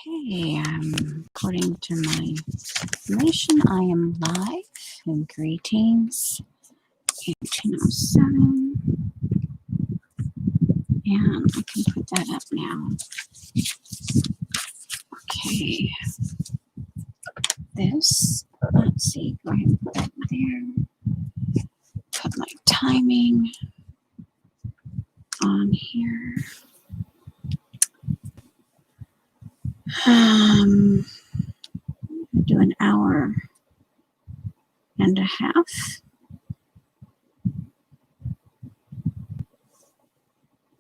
Okay, according to my information, I am live and greetings. 1807. And I can put that up now. Okay. This, let's see, go ahead and put that there. Put my timing on here. Do an hour and a half.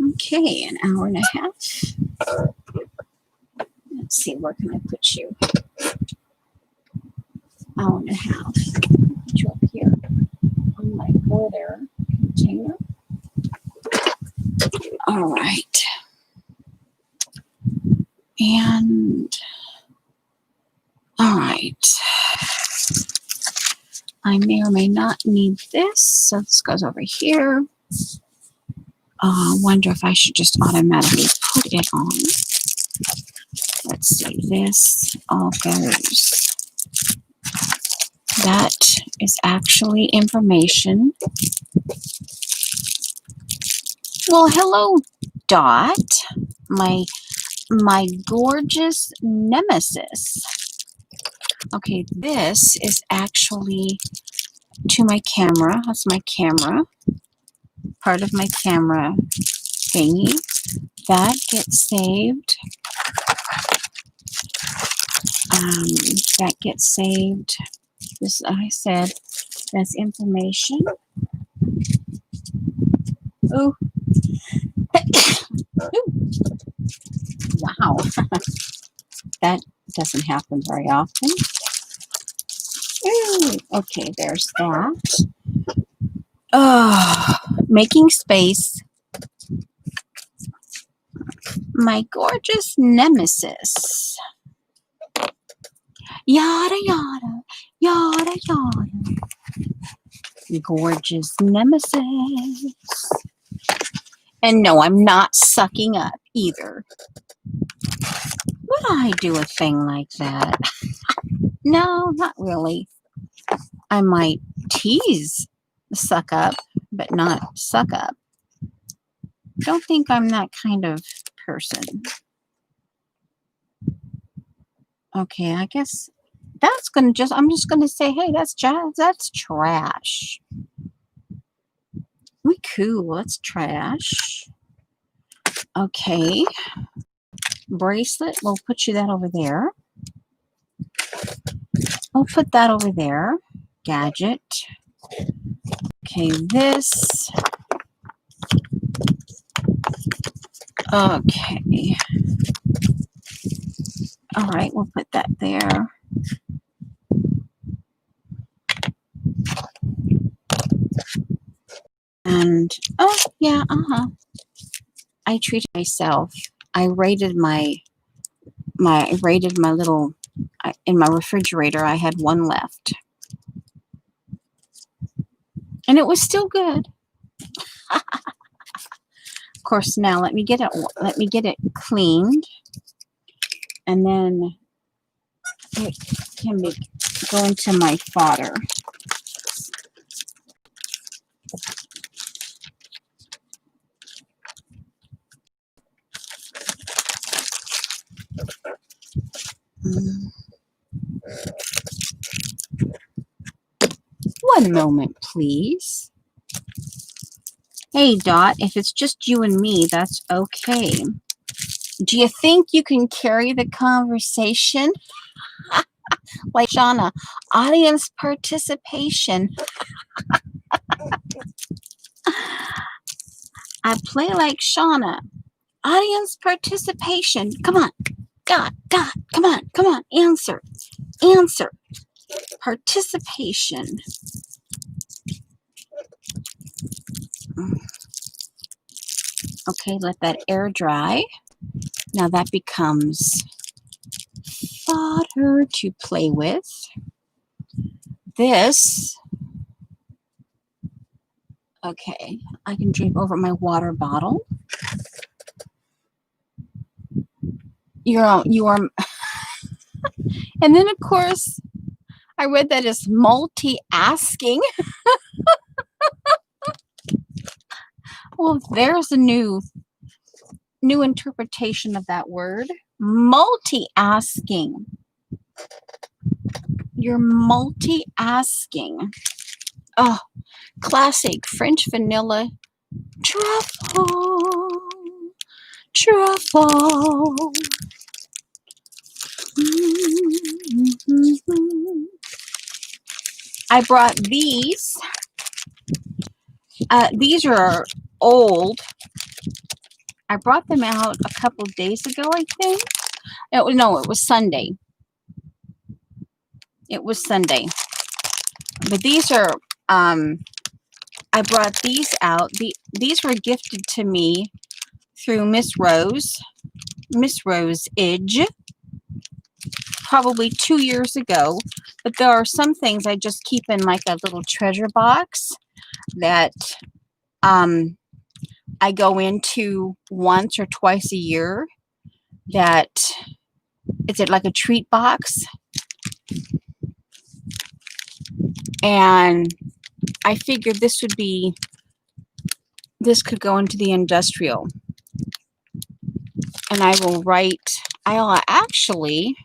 Okay, an hour and a half. Let's see, where can I put you? Hour and a half. Put you up here on my border container. All right. And all right. I may or may not need this, so this goes over here. Wonder if I should just automatically put it on. Let's see, this all goes. That is actually information. Well, hello, Dot, my gorgeous nemesis. Okay, this is actually to my camera. That's my camera. Part of my camera thingy. That gets saved. That gets saved. This, I said, that's information. Oh. Wow. That doesn't happen very often. Ooh. Okay, there's that. Making space. My gorgeous nemesis. Yada, yada, yada, yada. Gorgeous nemesis. And no, I'm not sucking up either. Would I do a thing like that? No, not really. I might tease suck up, but not suck up. Don't think I'm that kind of person. Okay, I guess that's gonna I'm just gonna say, hey, that's jazz, that's trash. We cool, that's trash. Okay. Bracelet, we'll put you that over there. I'll put that over there. Gadget. Okay, this. Okay. All right, we'll put that there. And, oh, yeah, I treated myself. I rated my little, in my refrigerator, I had one left. And it was still good. Of course, now let me get it cleaned. And then it can go into my fodder. One moment, please. Hey, Dot, if it's just you and me, that's okay. Do you think you can carry the conversation? Like Shauna, audience participation. I play like Shauna. Audience participation. Come on. God, come on. Answer. Participation. Okay, let that air dry. Now that becomes fodder to play with. This, okay, I can drape over my water bottle. You are And then, of course, I read that as multi-asking. Well, there's a new interpretation of that word. Multi-asking. You're multi-asking. Oh, classic French vanilla truffle. Truffle. I brought these. These are old. I brought them out a couple of days ago, I think. No, it was Sunday. It was Sunday. But these are, I brought these out. These were gifted to me through Miss Rose Idge, probably 2 years ago. But there are some things I just keep in like a little treasure box that I go into once or twice a year. That is it like a treat box, and I figured this could go into the industrial, and I'll actually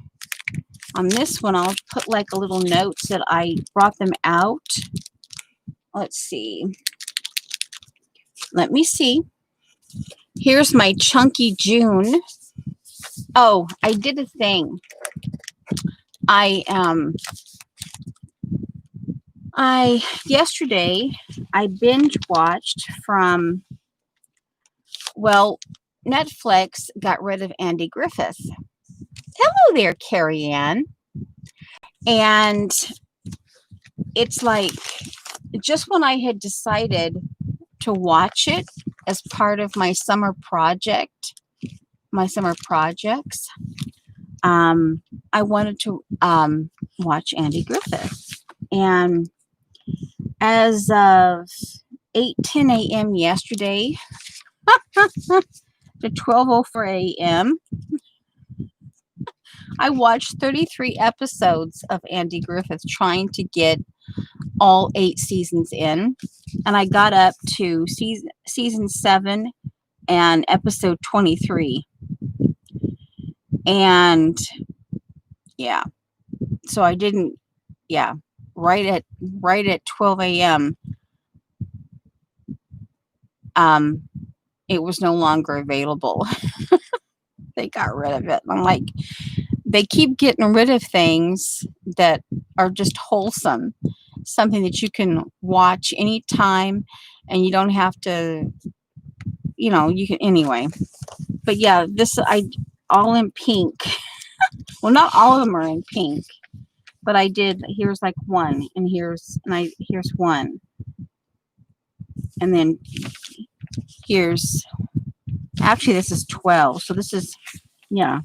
on this one I'll put like a little notes that I brought them out. Let's see. Let me see. Here's my chunky June. Oh, I did a thing. Yesterday I binge watched from, well, Netflix got rid of Andy Griffith. Hello there, Carrie Ann. And it's like, just when I had decided to watch it as part of my summer projects, I wanted to watch Andy Griffith. And as of 8:10 a.m. yesterday to 12:04 a.m., I watched 33 episodes of Andy Griffith, trying to get all 8 seasons in. And I got up to season 7 and episode 23. And yeah, so I didn't, yeah, right at 12 a.m. It was no longer available. They got rid of it. I'm like, they keep getting rid of things that are just wholesome, something that you can watch anytime, and you don't have to, you can anyway. But yeah, all in pink. Well, not all of them are in pink, but I did. Here's like one, and here's one, and then here's, actually this is 12. So this is, yeah.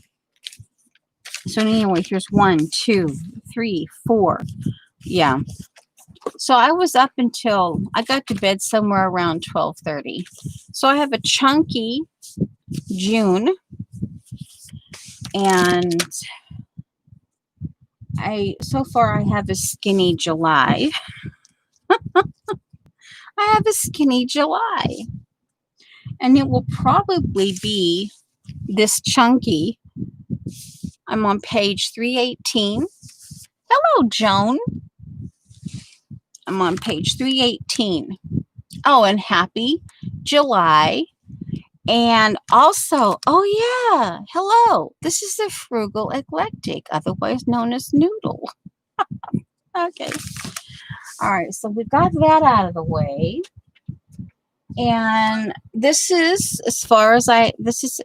So anyway, here's 1, 2, 3, 4. Yeah. So I was up until I got to bed somewhere around 12:30. So I have a chunky June, and so far I have a skinny July. I have a skinny July, and it will probably be this chunky. I'm on page 318. Hello, Joan. I'm on page 318. Oh, and happy July. And also, oh yeah, hello. This is the Frugal Eclectic, otherwise known as Noodle. Okay. All right, so we got that out of the way. And this is this is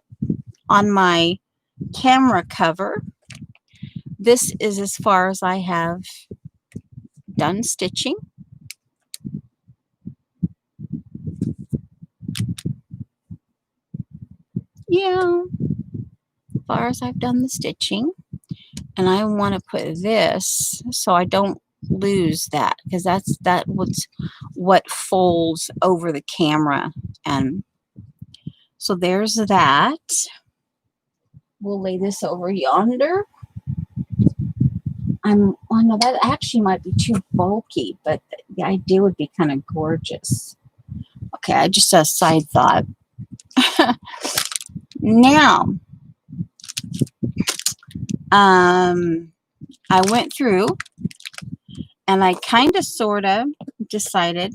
on my camera cover. This is as far as I have done stitching. Yeah, as far as I've done the stitching. And I want to put this so I don't lose that, because that's what folds over the camera. And so there's that. We'll lay this over yonder. oh no, that actually might be too bulky, but the idea would be kind of gorgeous. Okay, I just a side thought. Now, I went through and I kind of sort of decided,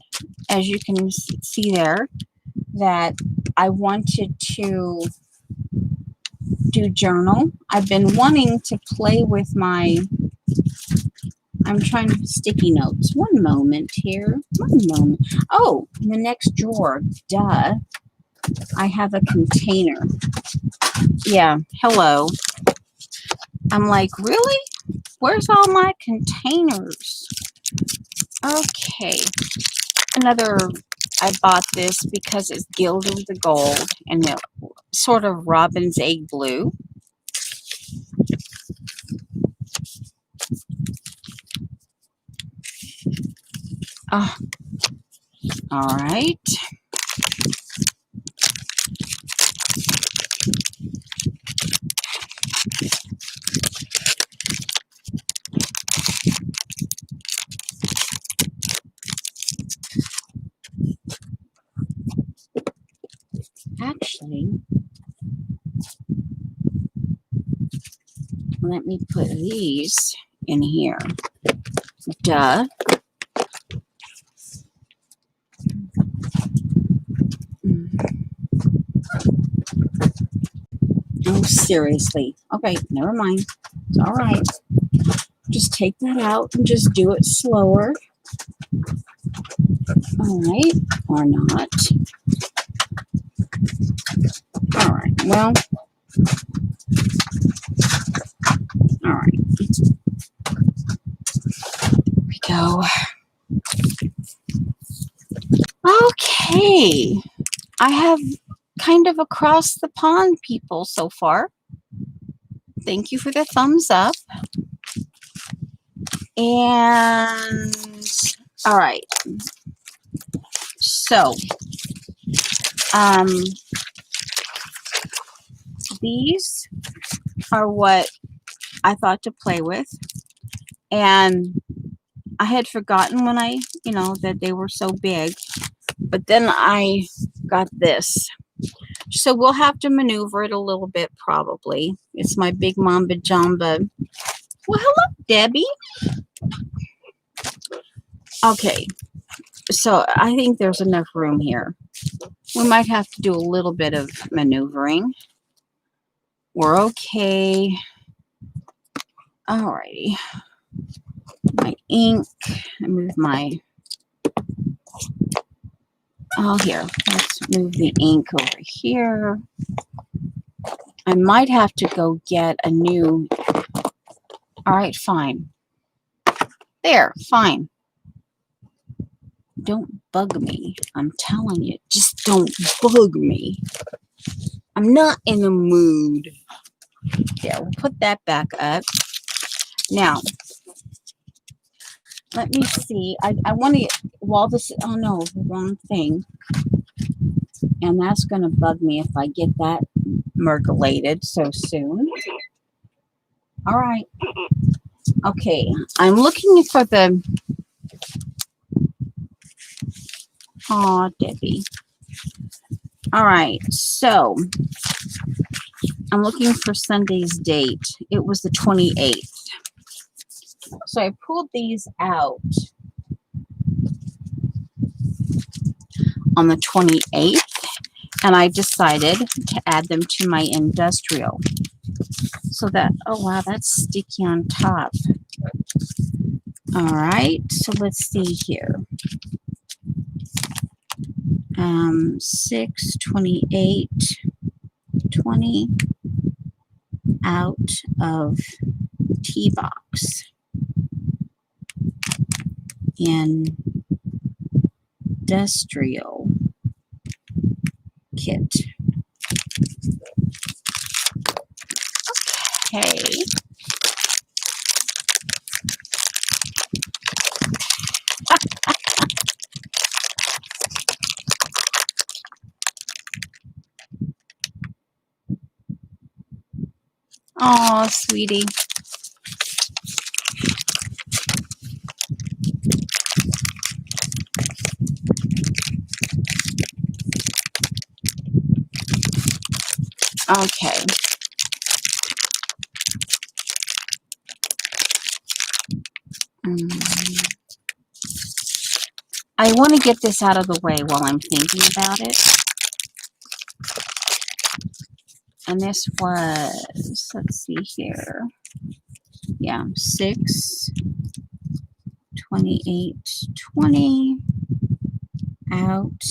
as you can see there, that I wanted to do journal. I've been wanting to play with my, I'm trying to sticky notes. One moment here. One moment. Oh, in the next drawer. Duh. I have a container. Yeah. Hello. I'm like, really? Where's all my containers? Okay. Another, I bought this because it's gilded with the gold and it sort of robin's egg blue. Oh, all right. Actually, let me put these in here. Duh. Oh, seriously. Okay, never mind. It's all right. Just take that out and just do it slower. All right, or not. All right, well, all right. Here we go. Okay, I have kind of across the pond people so far. Thank you for the thumbs up. And all right. So, these are what I thought to play with. And I had forgotten when I, that they were so big. But then I got this. So we'll have to maneuver it a little bit probably. It's my big Mamba Jamba. Well, hello, Debbie. Okay. So I think there's enough room here. We might have to do a little bit of maneuvering. We're okay. Alrighty. My ink. I move my. Oh, here. Let's move the ink over here. I might have to go get a new. All right, fine. There, fine. Don't bug me. I'm telling you, just don't bug me. I'm not in the mood. There, we'll put that back up. Now, let me see. I want to, while this, oh no, the wrong thing. And that's going to bug me if I get that mergulated so soon. All right. Okay, I'm looking for the, oh, Debbie. All right, so I'm looking for Sunday's date. It was the 28th. So I pulled these out on the 28th, and I decided to add them to my industrial. So that, oh wow, that's sticky on top. All right, so let's see here. 6, 28, 20 out of tea box industrial kit. Okay. Oh, sweetie. Okay. I want to get this out of the way while I'm thinking about it. And this was, let's see here. Yeah, 6/28/20 out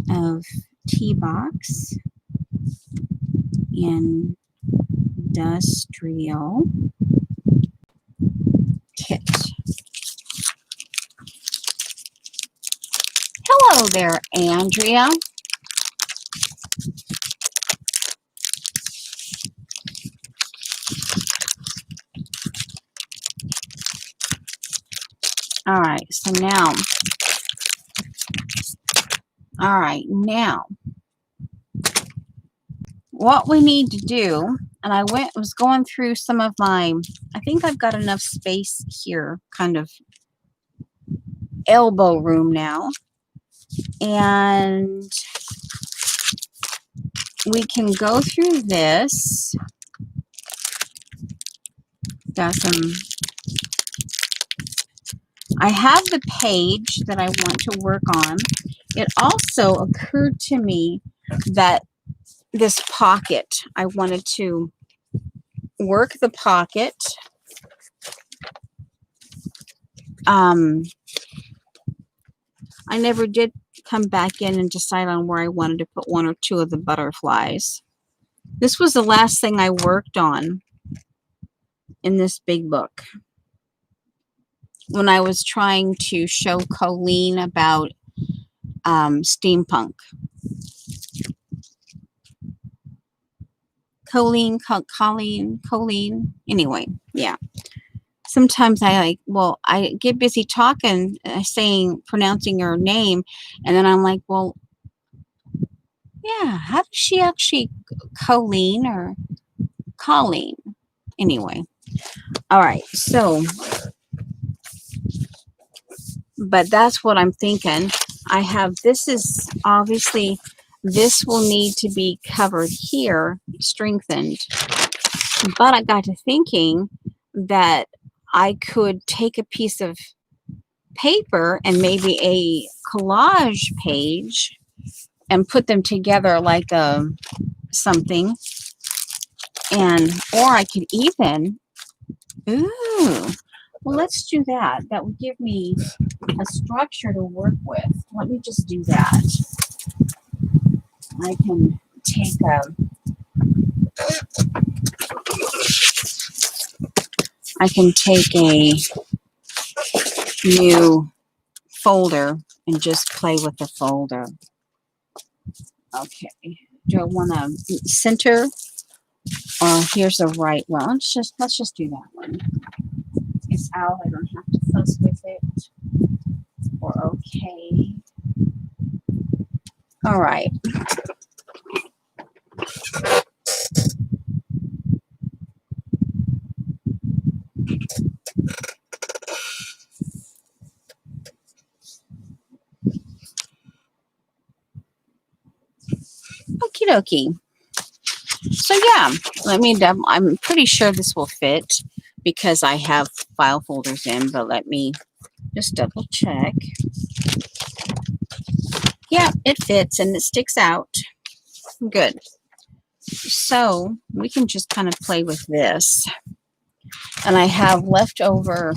of T-Box Industrial Kit. Hello there, Andrea. All right, so now, what we need to do, and I was going through some of my, I think I've got enough space here, kind of elbow room now, and we can go through this. Got some, I have the page that I want to work on. It also occurred to me that this pocket, I wanted to work the pocket. I never did come back in and decide on where I wanted to put one or two of the butterflies. This was the last thing I worked on in this big book when I was trying to show Colleen about steampunk. Colleen. Anyway, yeah. Sometimes I get busy talking, pronouncing her name, and then I'm like, well, yeah, how does she actually, Colleen or Colleen? Anyway, all right, so, but that's what I'm thinking. I have, this is obviously, this will need to be covered here, strengthened, but I got to thinking that I could take a piece of paper and maybe a collage page and put them together like something, and or I could even, ooh, well, let's do that. That would give me a structure to work with. Let me just do that. I can take a new folder and just play with the folder. Okay. Do I want to center? Or here's the right one. Let's just do that one. It's out. I don't have to fuss with it. We're okay. All right. Okie dokie. So yeah, I'm pretty sure this will fit because I have file folders in, but let me just double check. Yeah, it fits and it sticks out. Good. So we can just kind of play with this. And I have leftover,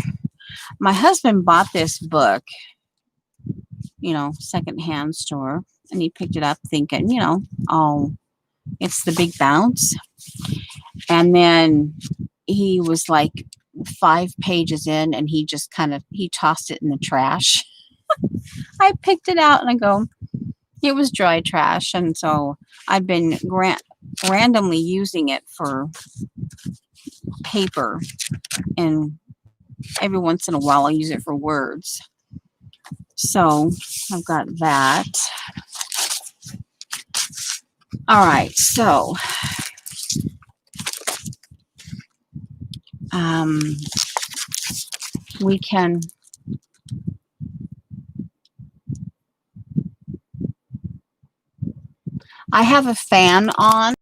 my husband bought this book, secondhand store, and he picked it up thinking, oh, it's The Big Bounce. And then he was like 5 pages in and he just he tossed it in the trash. I picked it out and I go, it was dry trash. And so I've been randomly using it for paper, and every once in a while I'll use it for words. So I've got that. All right, so we can, I have a fan on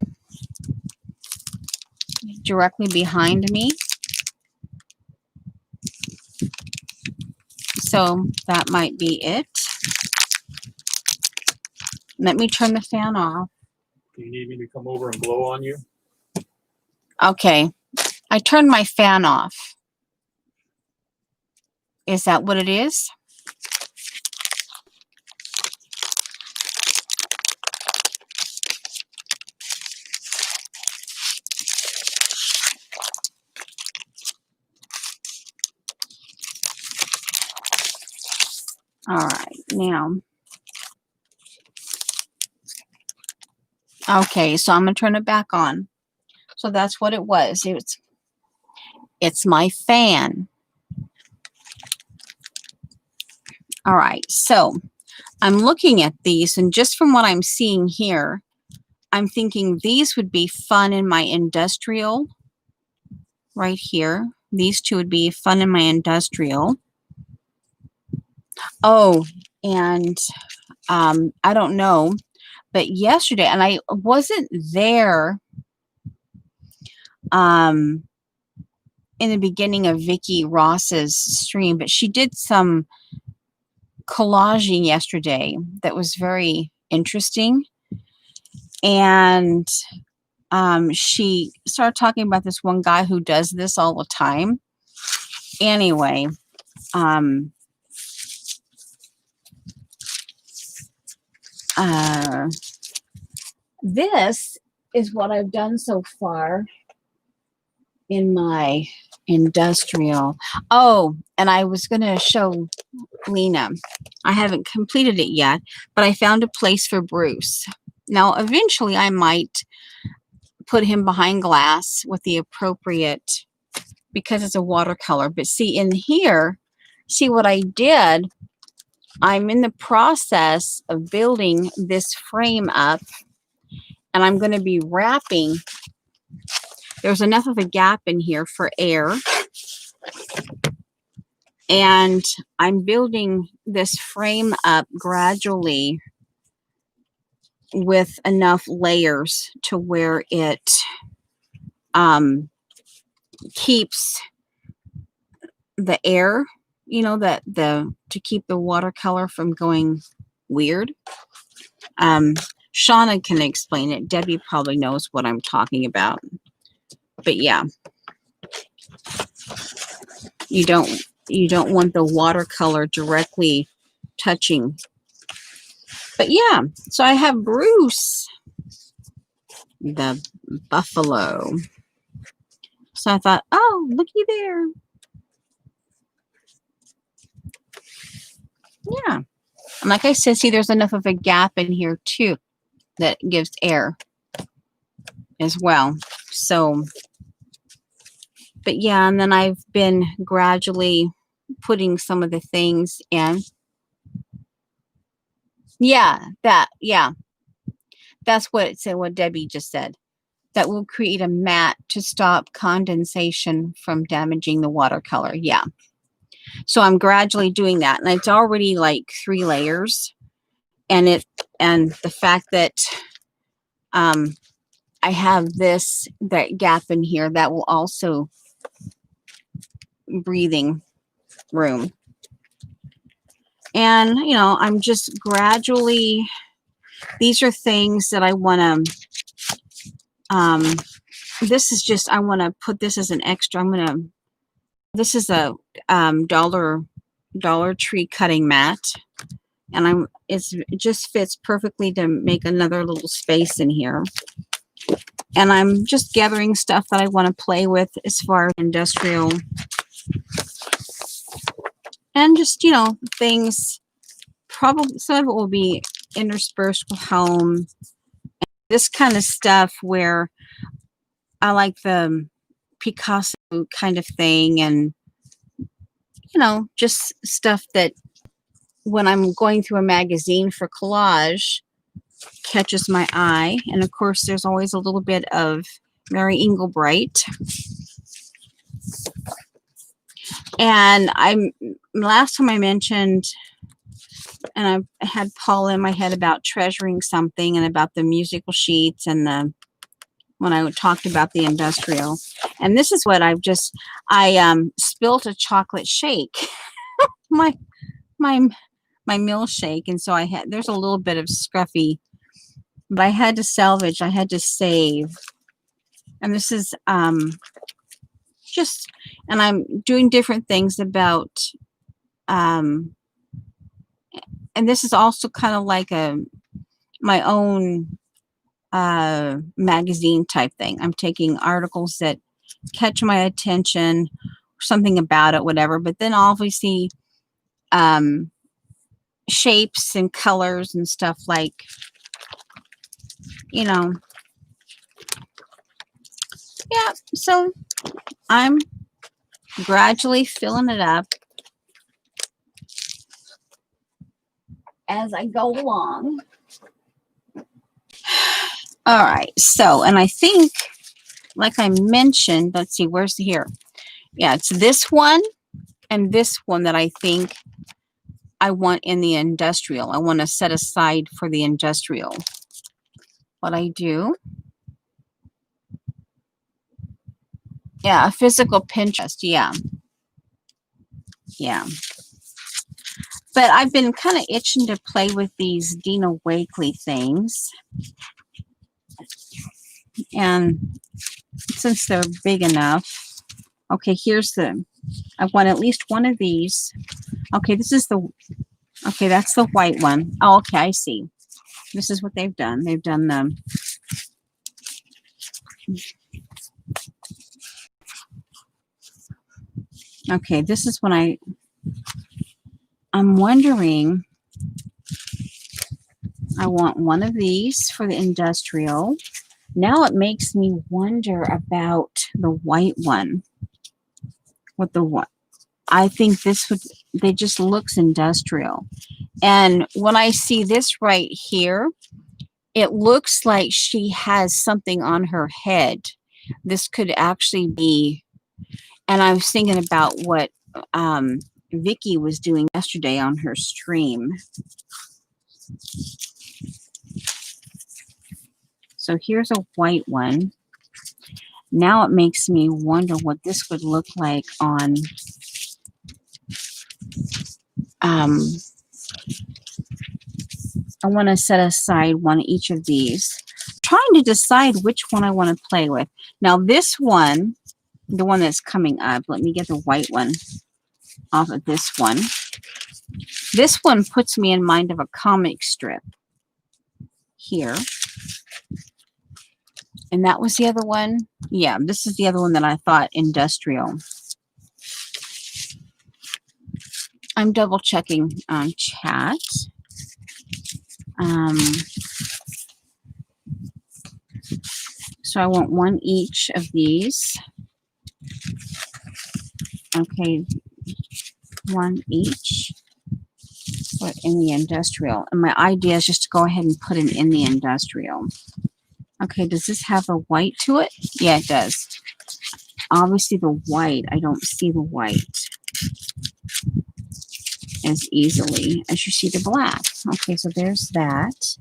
directly behind me. So that might be it. Let me turn the fan off. Do you need me to come over and blow on you? Okay. I turned my fan off. Is that what it is? All right, now. Okay, so I'm going to turn it back on. So that's what it was. It's my fan. All right, so I'm looking at these, and just from what I'm seeing here, I'm thinking these would be fun in my industrial right here. These two would be fun in my industrial. Oh, and I don't know, but yesterday, and I wasn't there in the beginning of Vicki Ross's stream, but she did some collaging yesterday that was very interesting. And she started talking about this one guy who does this all the time. Anyway, this is what I've done so far in my industrial. Oh, and I was going to show Lena. I haven't completed it yet, but I found a place for Bruce. Now, eventually I might put him behind glass with the appropriate, because it's a watercolor. But see in here, see what I did? I'm in the process of building this frame up, and I'm going to be wrapping. There's enough of a gap in here for air. And I'm building this frame up gradually with enough layers to where it keeps the air, you know, to keep the watercolor from going weird. Shauna can explain it. Debbie probably knows what I'm talking about. But yeah, you don't want the watercolor directly touching. But yeah, so I have Bruce, the buffalo. So I thought, oh, looky there. Yeah. And like I said, see, there's enough of a gap in here too that gives air as well. So, but yeah, and then I've been gradually putting some of the things in. Yeah, that's what it said, what Debbie just said. That will create a mat to stop condensation from damaging the watercolor. Yeah. So I'm gradually doing that, and it's already like 3 layers. And the fact that I have that gap in here, that will also breathing room. And, you know, I'm just gradually, these are things that I want to, this is just, I want to put this as an extra. This is a Dollar Tree cutting mat. And it just fits perfectly to make another little space in here. And I'm just gathering stuff that I want to play with as far as industrial. And just, you know, things, probably some of it will be interspersed with home. And this kind of stuff where I like the Picasso kind of thing, and, you know, just stuff that when I'm going through a magazine for collage catches my eye. And of course, there's always a little bit of Mary Engelbreit. And last time I mentioned and I had Paula in my head about treasuring something and about the musical sheets and when I talked about the industrial. And this is what I spilt a chocolate shake, my my my milkshake, and so there's a little bit of scruffy, but I had to salvage, I had to save. And this is just, and I'm doing different things about um and this is also kind of like my own magazine type thing. I'm taking articles that catch my attention, something about it, whatever, but then obviously um shapes and colors and stuff, like, you know. Yeah, so I'm gradually filling it up as I go along. All right, so, and I think, like I mentioned, let's see, where's here? Yeah, it's this one and this one that I think I want in the industrial. I want to set aside for the industrial. What I do, yeah, a physical Pinterest, yeah. But I've been kind of itching to play with these Dina Wakley things. And since they're big enough, okay, I want at least one of these. Okay, okay, that's the white one. Oh, okay, I see. This is what they've done. They've done them. Okay, this is when I'm wondering, I want one of these for the industrial. Now it makes me wonder about the white one. I think they just looks industrial. And when I see this right here, it looks like she has something on her head. This could actually be, and I was thinking about what Vicky was doing yesterday on her stream. So here's a white one. Now it makes me wonder what this would look like on I want to set aside one of each of these. I'm trying to decide which one I want to play with. Now this one, the one that's coming up, let me get the white one off of this one. This one puts me in mind of a comic strip here. And that was the other one. Yeah, this is the other one that I thought industrial. I'm double checking on chat. So I want one each of these. Okay, one each. Put in the industrial. And my idea is just to go ahead and put it in the industrial. Okay, does this have a white to it? Yeah, it does. Obviously the white, I don't see the white as easily as you see the black. Okay, so there's that.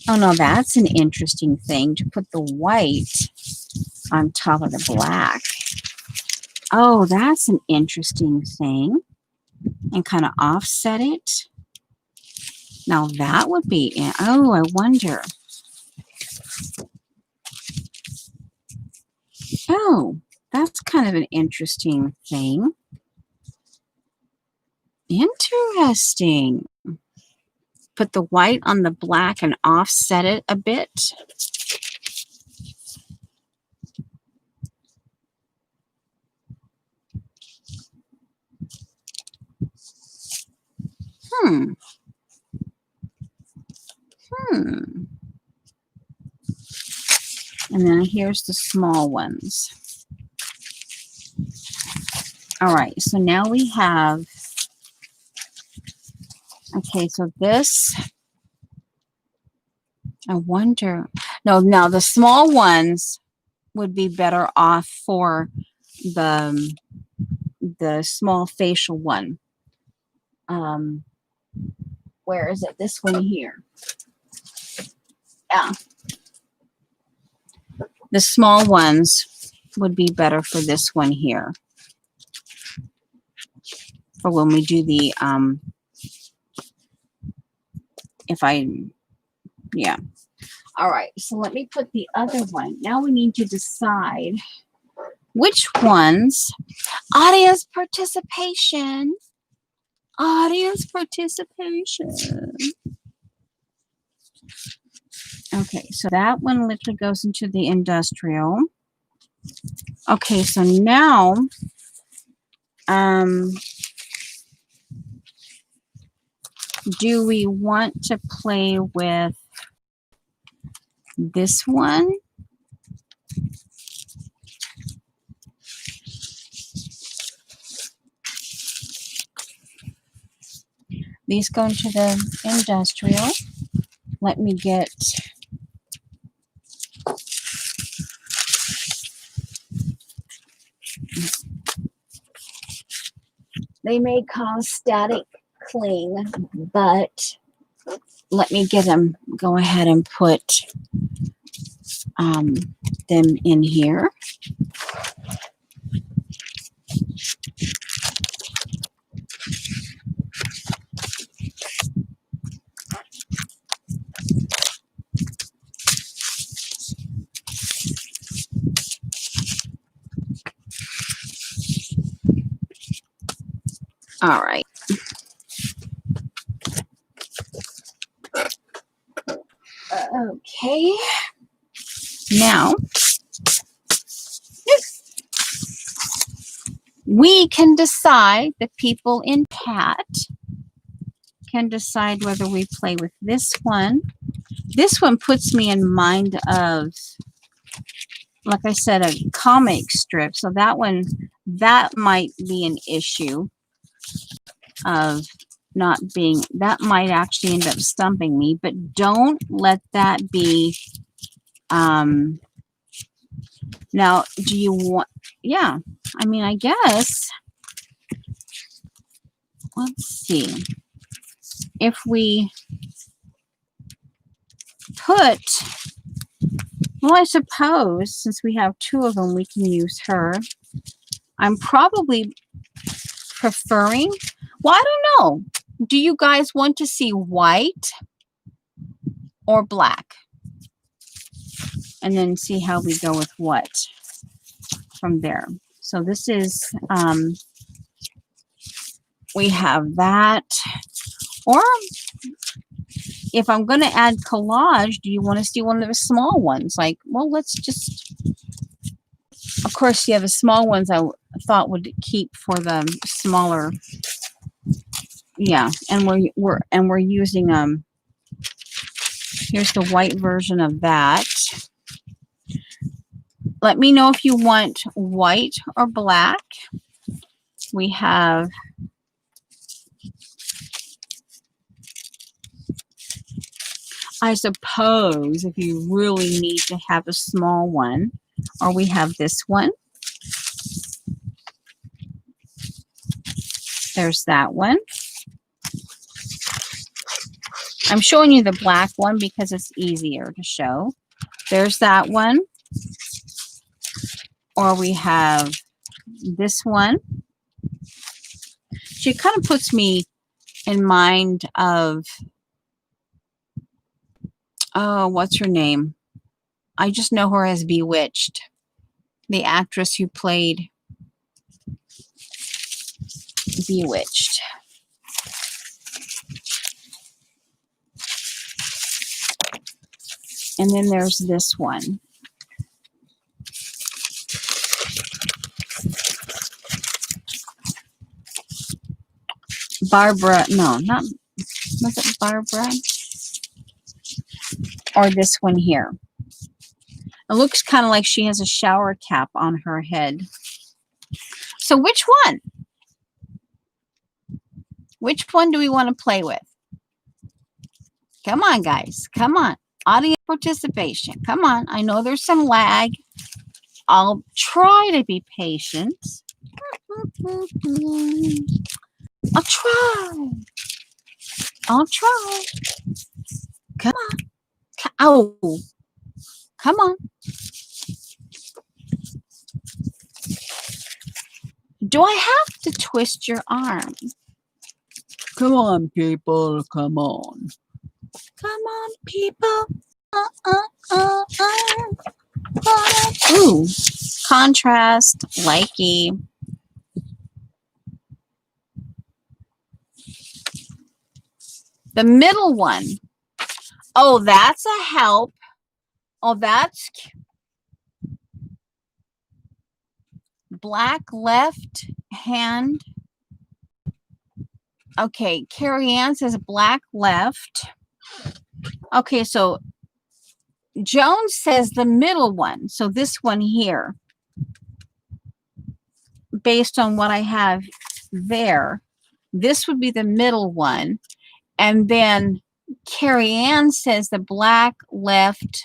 Oh no, that's an interesting thing, to put the white on top of the black. Oh, that's an interesting thing. And kind of offset it. Now that would be, oh, I wonder. Oh, that's kind of an interesting thing. Interesting. Put the white on the black and offset it a bit. And then here's the small ones. All right, so now we have, okay, so this, I wonder, no, now the small ones would be better off for the small facial one. Where is it? This one here. Yeah. The small ones would be better for this one here. For when we do the, yeah. All right, so let me put the other one. Now we need to decide which ones. Audience participation. Audience participation. Okay, so that one literally goes into the industrial. Okay, so now, do we want to play with this one? These go into the industrial. Let me get... They may cause static cling, but let me get them, go ahead and put them in here. All right. Okay. Now, we can decide, the people in Pat can decide whether we play with this one. This one puts me in mind of, like I said, a comic strip. So that one, that might be an issue of not being, that might actually end up stumping me, but don't let that be, now, do you want, yeah, I mean, I guess, let's see, if we put, well, I suppose since we have two of them, we can use her. I'm probably preferring, well, I don't know. Do you guys want to see white or black? And then see how we go with what from there. So this is, we have that. Or if I'm going to add collage, do you want to see one of the small ones? Like, well, let's just, of course, yeah, the small ones I thought would keep for the smaller. Yeah, and we're using here's the white version of that. Let me know if you want white or black. We have I suppose if you really need to have a small one, or we have this one. There's that one. I'm showing you the black one because it's easier to show. There's that one. Or we have this one. She kind of puts me in mind of, oh, what's her name? I just know her as Bewitched, the actress who played Bewitched. And then there's this one. Barbara, no, not, was it Barbara? Or this one here. It looks kind of like she has a shower cap on her head. So which one? Which one do we want to play with? Come on, guys. Come on. Audience participation. Come on. I know there's some lag. I'll try to be patient. I'll try. I'll try. Come on. Oh, come on. Do I have to twist your arm? Come on, people. Come on. Come on, people. Ooh, contrast, likey. The middle one. Oh, that's a help. Oh, that's black left hand. Okay, Carrie Ann says black left. Okay, so Jones says the middle one. So this one here, based on what I have there, this would be the middle one. And then Carrie Ann says the black left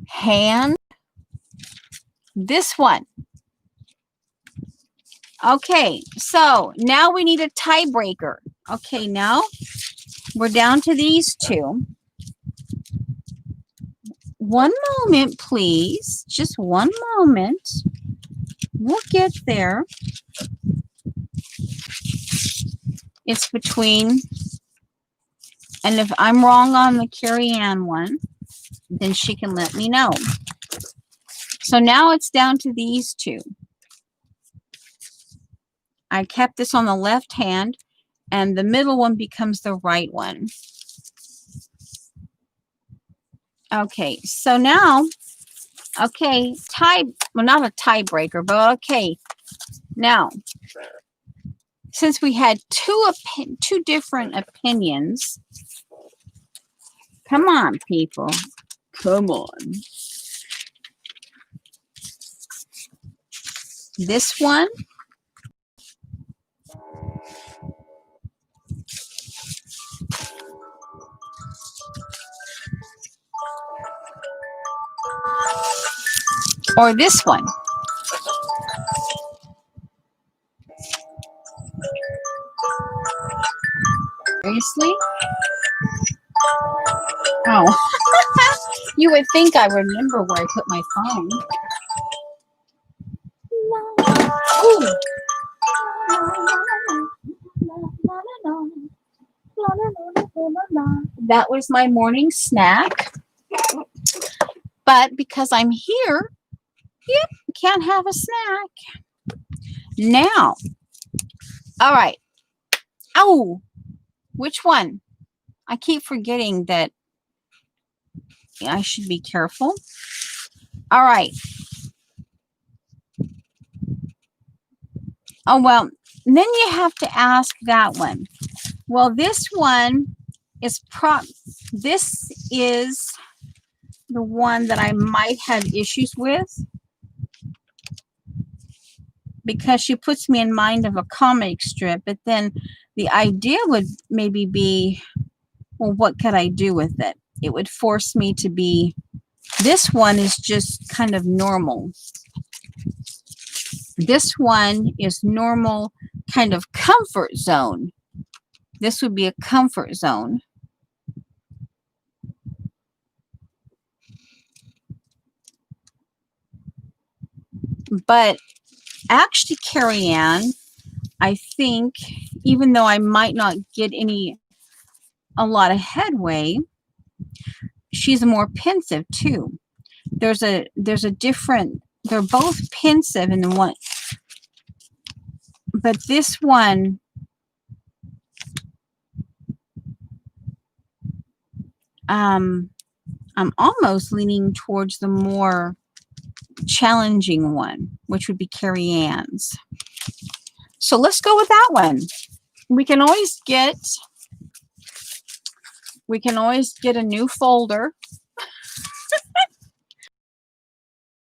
hand. This one. Okay, so now we need a tiebreaker. Okay, now we're down to these two. One moment, please. Just one moment. We'll get there. It's between, and if I'm wrong on the Carrie Ann one, then she can let me know. So now it's down to these two. I kept this on the left hand, and the middle one becomes the right one. Okay, so now, okay, well, not a tiebreaker, but okay. Now, since we had two different opinions, come on, people, come on. This one. Or this one. Seriously? Oh. You would think I remember where I put my phone. Ooh. That was my morning snack. But because I'm here, yep, can't have a snack. Now, all right. Oh, which one? I keep forgetting that I should be careful. All right. Oh, well, then you have to ask that one. Well, this one is this is the one that I might have issues with, because she puts me in mind of a comic strip, but then the idea would maybe be, well, what could I do with it? It would force me to be, this one is just kind of normal. This one is normal, kind of comfort zone. This would be a comfort zone. But actually, Carrie Ann, I think, even though I might not get a lot of headway, she's more pensive too. There's a different, they're both pensive in the one, but this one, I'm almost leaning towards the more challenging one, which would be Carrie Ann's. So let's go with that one. We can always get a new folder.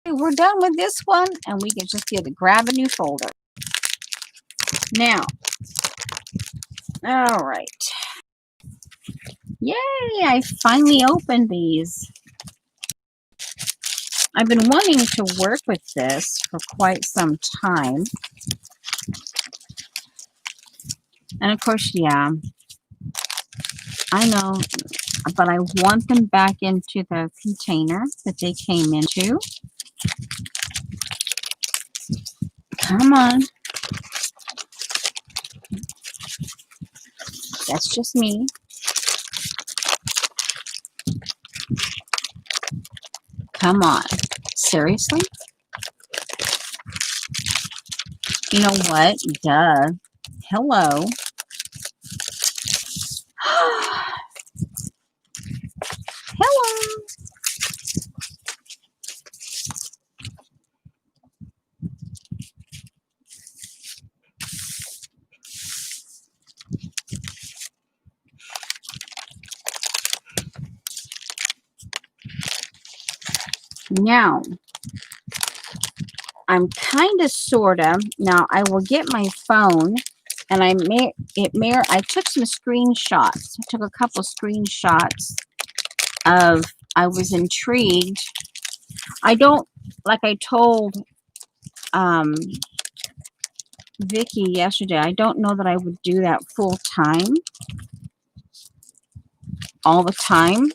We're done with this one, and we can just grab a new folder. Now, all right. Yay, I finally opened these. I've been wanting to work with this for quite some time. And of course, yeah, I know, but I want them back into the container that they came into. Come on. That's just me. Come on. Seriously? You know what? Duh. Hello. Hello. Now, I'm kind of, sort of, now I will get my phone and I took some screenshots. I took a couple screenshots of, I was intrigued. I don't, like I told Vicky yesterday, I don't know that I would do that full time, all the time,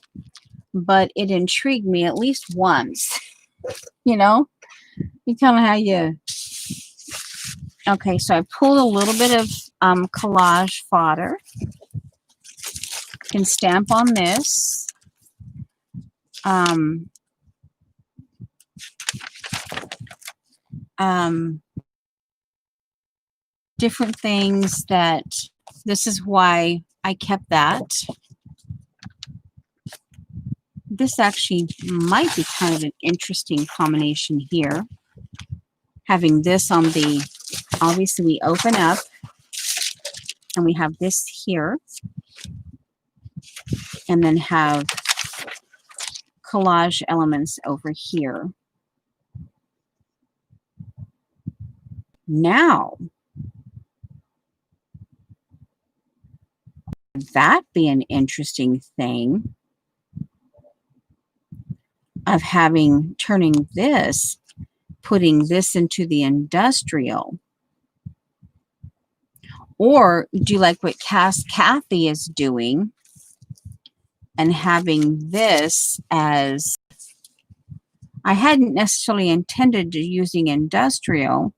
but it intrigued me at least once. You know, you kind of how you. Okay, so I pulled a little bit of collage fodder. Can stamp on this. Different things that, this is why I kept that. This actually might be kind of an interesting combination here. Having this on the, obviously we open up and we have this here, and then have collage elements over here. Now, that be an interesting thing of having, turning this, putting this into the industrial. Or do you like what Kathy is doing and having this as, I hadn't necessarily intended to using industrial,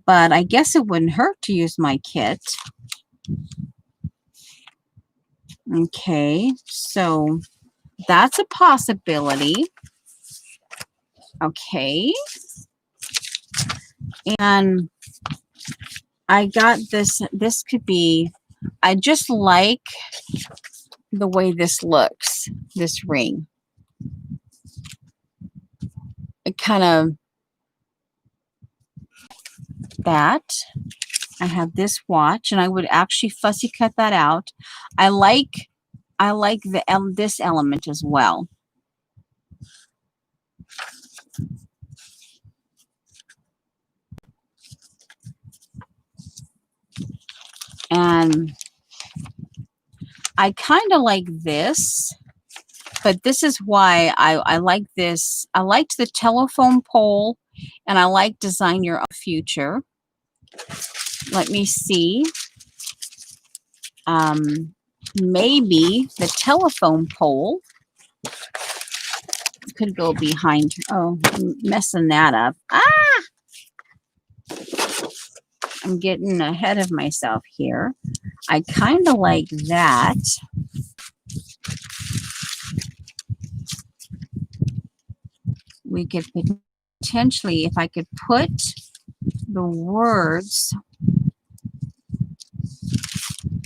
but I guess it wouldn't hurt to use my kit. Okay, so that's a possibility. Okay. And I got this, this could be, I just like the way this looks, this ring. It kind of, that. I have this watch, and I would actually fussy cut that out. I like the this element as well. And I kind of like this, but this is why I like this. I liked the telephone pole, and I like Design Your Own Future. Let me see. Maybe the telephone pole could go behind. Oh, I'm messing that up. Ah! I'm getting ahead of myself here. I kind of like that. We could potentially, if I could put the words,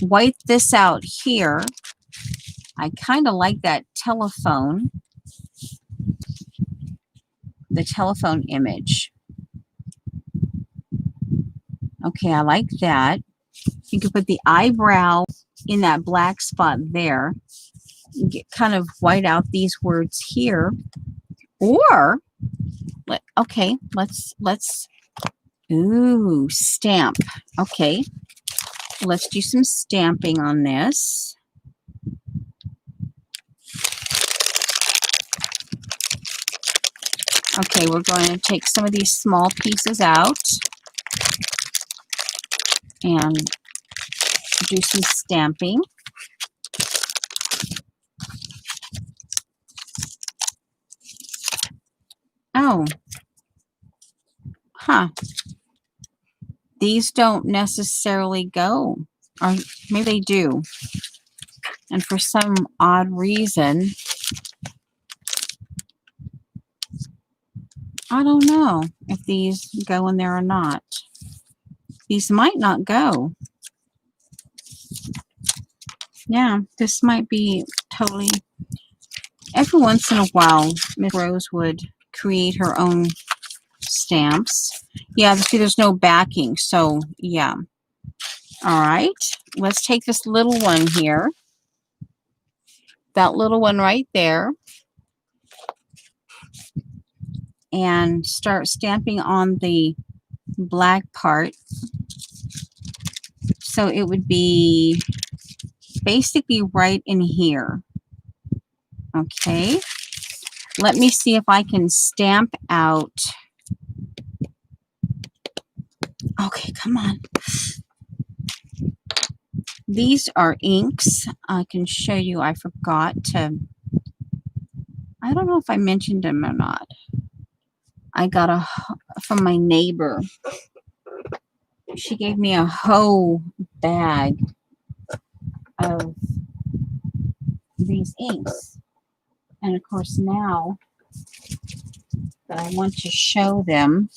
white this out here. I kind of like that telephone, the telephone image. Okay, I like that. You could put the eyebrow in that black spot there. Get kind of white out these words here. Or, okay, let's, ooh, stamp. Okay, let's do some stamping on this. Okay, we're going to take some of these small pieces out. And do some stamping. Oh, huh. These don't necessarily go, or maybe they do. And for some odd reason, I don't know if these go in there or not. These might not go. Yeah, this might be totally... Every once in a while, Miss Rose would create her own stamps. Yeah, see, there's no backing, so yeah. All right, let's take this little one here. That little one right there. And start stamping on the black part. So it would be basically right in here. Okay. Let me see if I can stamp out. Okay, come on. These are inks. I can show you. I forgot to... I don't know if I mentioned them or not. I got from my neighbor. She gave me a whole bag of these inks. And of course, now that I want to show them.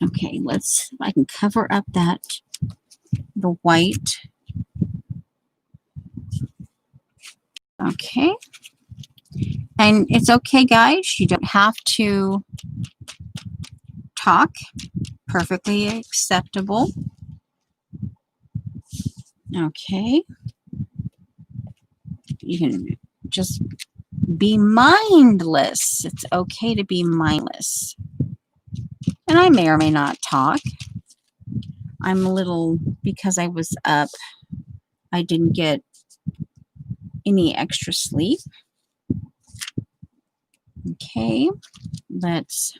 Okay, let's, if I can cover up the white. Okay. And it's okay, guys. You don't have to talk. Perfectly acceptable. Okay. You can just be mindless. It's okay to be mindless. And I may or may not talk. I'm a little, because I was up, I didn't get any extra sleep. Okay, let's...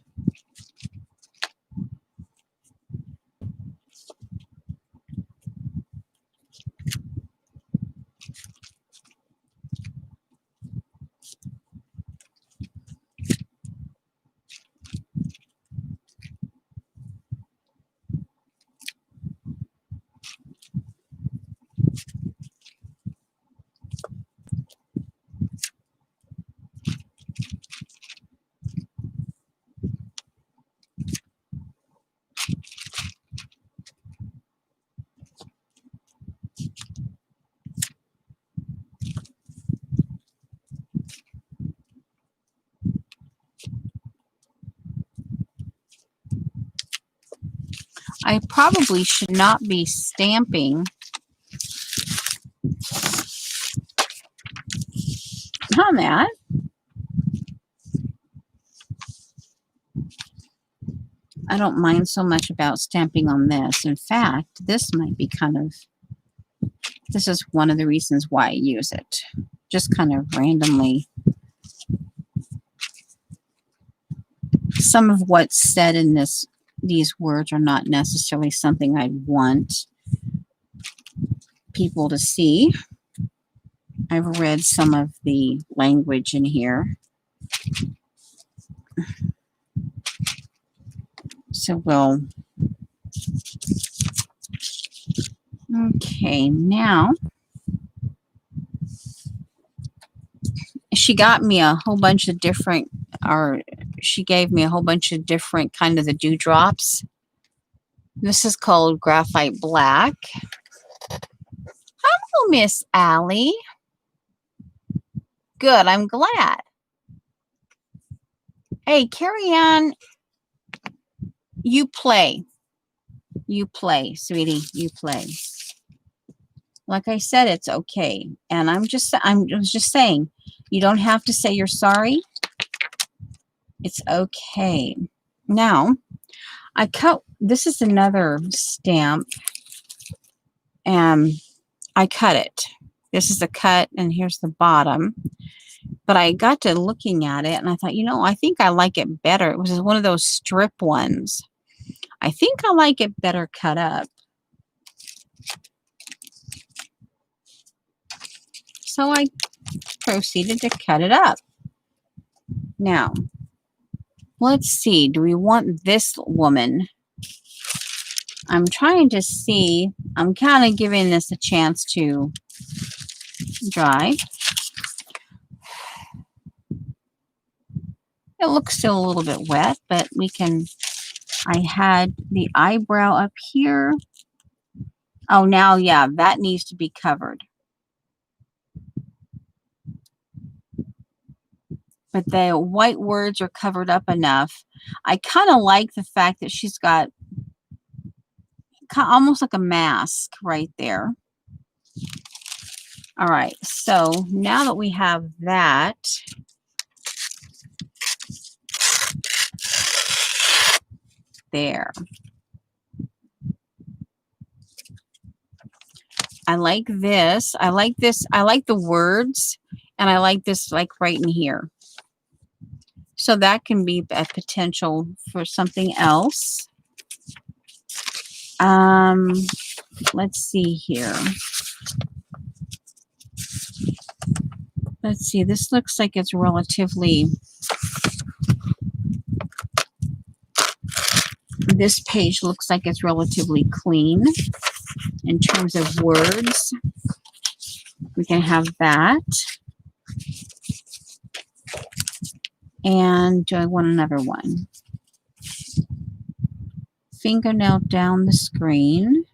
I probably should not be stamping. Huh, Matt? I don't mind so much about stamping on this. In fact, this might be kind of... This is one of the reasons why I use it. Just kind of randomly. Some of what's said in these words are not necessarily something I'd want people to see. I've read some of the language in here. So we'll... Okay, now she got me a whole bunch of different, or she gave me a whole bunch of different kind of the dewdrops. This is called Graphite Black. Hello, Miss Allie. Good, I'm glad. Hey, Carrie Ann, you play. You play, sweetie, you play. Like I said, it's okay. And I was just saying, you don't have to say you're sorry. It's okay. Now, I cut, this is another stamp, and I cut it. This is a cut, and here's the bottom. But I got to looking at it, and I thought, you know, I think I like it better. It was one of those strip ones. I think I like it better cut up. So I proceeded to cut it up. Now, let's see. Do we want this woman? I'm trying to see. I'm kind of giving this a chance to dry. It looks still a little bit wet, but we can. I had the eyebrow up here. Oh, now, yeah, that needs to be covered. But the white words are covered up enough. I kind of like the fact that she's got almost like a mask right there. All right, so now that we have that, there. I like this. I like this. I like the words, and I like this like right in here. So that can be a potential for something else. Let's see here. Let's see. This looks like it's relatively. This page looks like it's relatively clean in terms of words. We can have that. And do I want another one? Fingernail down the screen.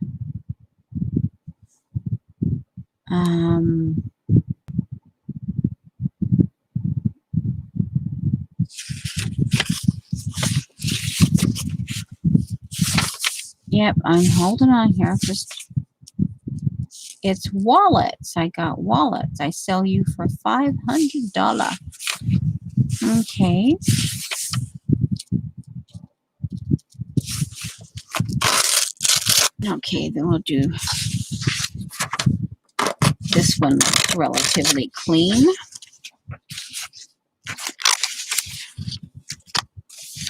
Yep, I'm holding on here. It's wallets. I got wallets. I sell you for $500. Okay. Okay, then we'll do this one relatively clean.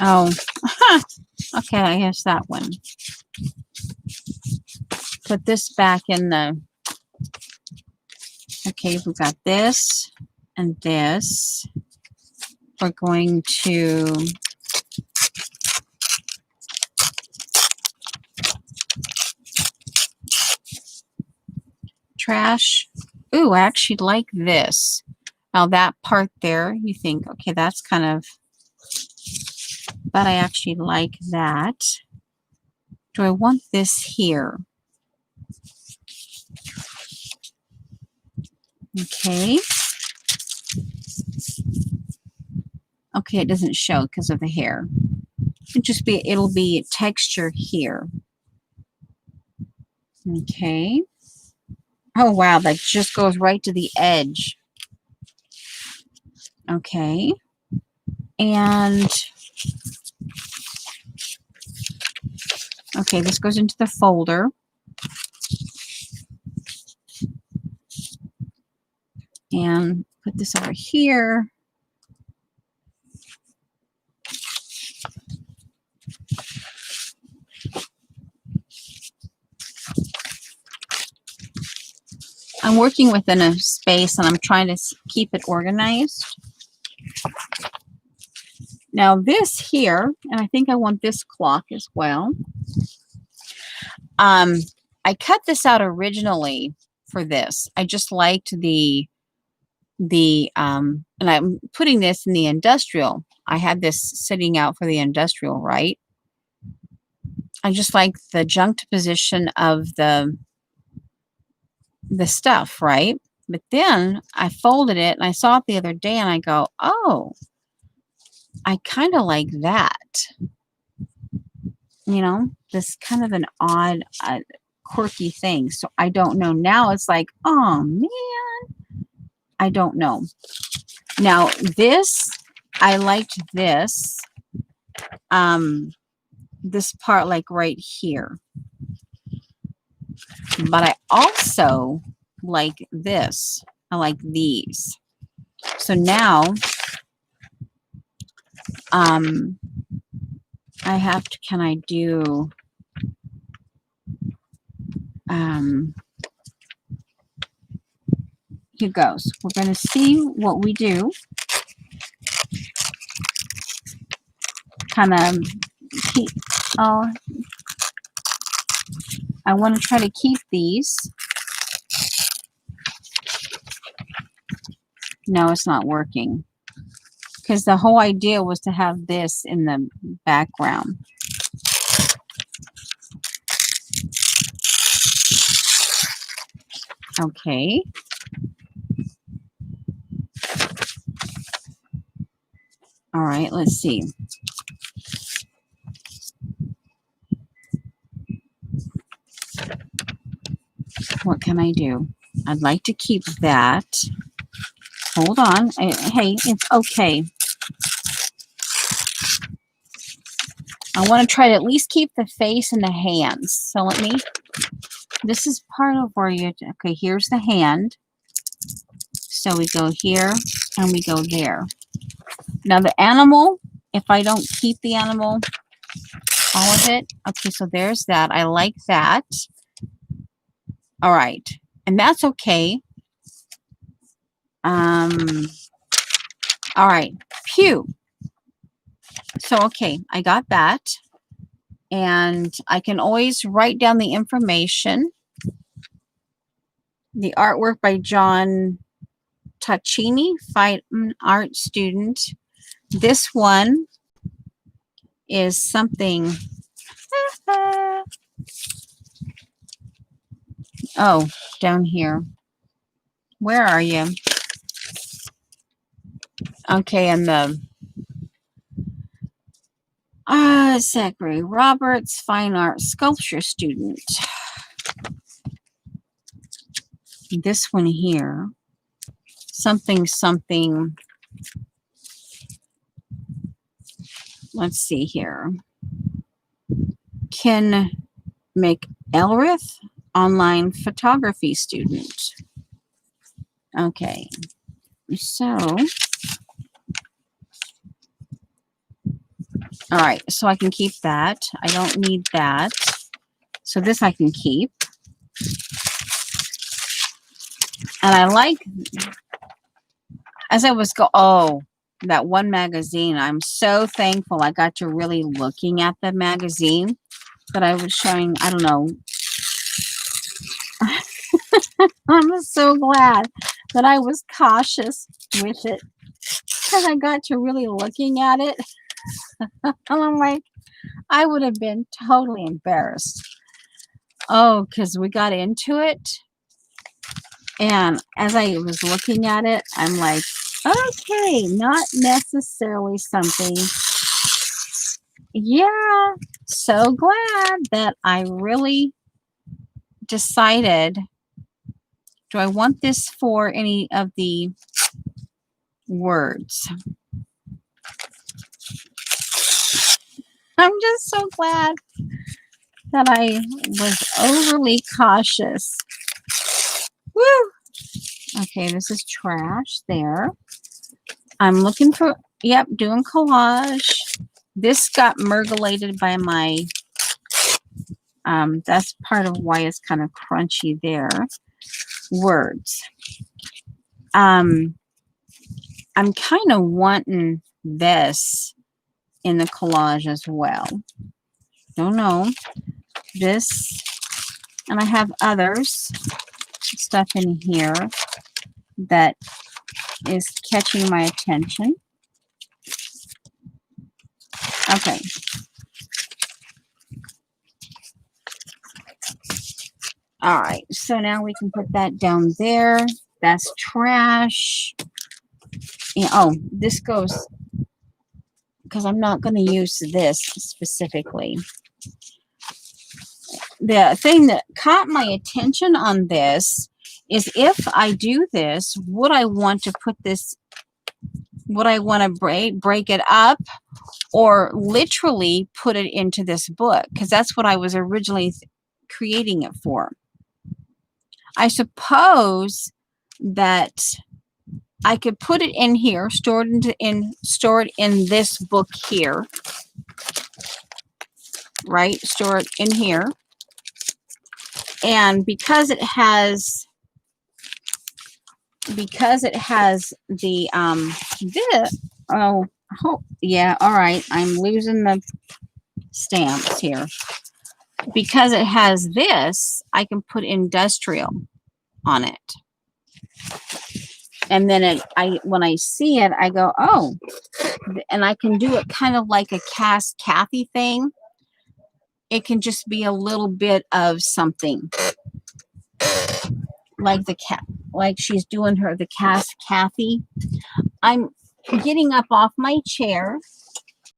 Oh, okay, I guess that one. Put this back in the, okay, we've got this and this. We're going to trash. Ooh, I actually like this. Now that part there, you think, okay, that's kind of, but I actually like that. Do I want this here? Okay. Okay, it doesn't show because of the hair. It'll be texture here. Okay. Oh, wow, that just goes right to the edge. Okay. And, okay, this goes into the folder. And put this over here. I'm working within a space and I'm trying to keep it organized. Now this here, and I think I want this clock as well. I cut this out originally for this. I just liked and I'm putting this in the industrial. I had this sitting out for the industrial, right? I just like the juxtaposition of the stuff, right? But then I folded it and I saw it the other day and I go, oh, I kind of like that. You know, this kind of an odd, quirky thing. So I don't know. Now it's like, oh man, I don't know. Now this, I liked this, this part like right here. But I also like this. I like these. So now, I I have to, can I do, here goes. We're going to see what we do. Kind of keep, oh, I want to try to keep these. No, it's not working. Because the whole idea was to have this in the background. Okay. All right, let's see. What can I do? I'd like to keep that. Hold on. Hey, it's okay. I want to try to at least keep the face and the hands. So let me, this is part of where you, okay, here's the hand. So we go here and we go there. Now the animal, if I don't keep the animal, all of it. Okay, so there's that. I like that. All right. And that's okay. All right. Pew. So, okay, I got that. And I can always write down the information. The artwork by John Taccini, fine art student. This one is something. Oh, down here. Where are you? Okay, and the Zachary Roberts, fine art sculpture student. This one here, something. Let's see here. Ken McElrath, online photography student. Okay, so. All right, so I can keep that. I don't need that. So this I can keep. And I like, as I was that one magazine, I'm so thankful I got to really looking at the magazine that I was showing. I don't know. I'm so glad that I was cautious with it because I got to really looking at it. And I'm like, I would have been totally embarrassed. Oh, because we got into it. And as I was looking at it, I'm like, okay, not necessarily something. Yeah, so glad that I really decided, do I want this for any of the words? I'm just so glad that I was overly cautious. Woo! Okay, this is trash there. I'm looking for, yep, doing collage. This got mergulated by my, that's part of why it's kind of crunchy there. Words. I'm kind of wanting this in the collage as well. Don't know. This, and I have others, stuff in here that is catching my attention. Okay. All right, so now we can put that down there. That's trash. And, oh, this goes, because I'm not going to use this specifically. The thing that caught my attention on this is if I do this, would I want to put this, would I want to break it up or literally put it into this book? Because that's what I was originally creating it for. I suppose that I could put it in here, store it in this book here. right? Store it in here. And because it has the this, oh yeah, all right, I'm losing the stamps here. Because it has this, I can put industrial on it. And then when I see it, I go, oh, and I can do it kind of like a Cast Kathy thing. It can just be a little bit of something like like she's doing the Cast Kathy. I'm getting up off my chair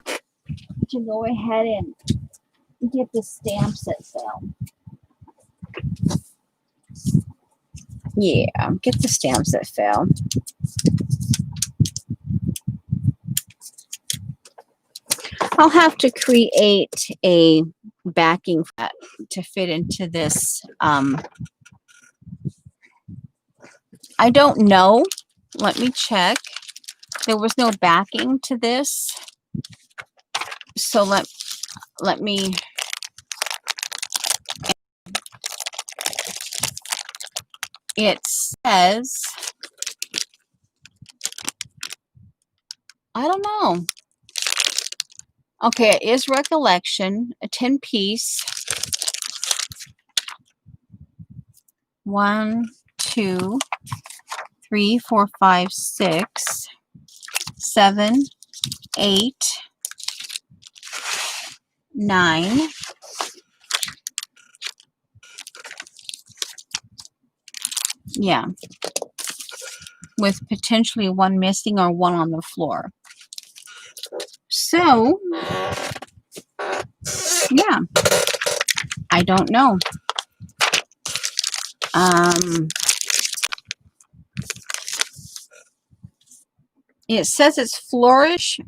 to go ahead and get the stamps that fell. Yeah, get the stamps that fell. I'll have to create a backing to fit into this. I don't know. Let me check. There was no backing to this. So let me. It says, I don't know. Okay, it is Recollection, a 10-piece. 1, 2, 3, 4, 5, 6, 7, 8, 9. Yeah. With potentially one missing or one on the floor. So, yeah. I don't know. It says it's Flourish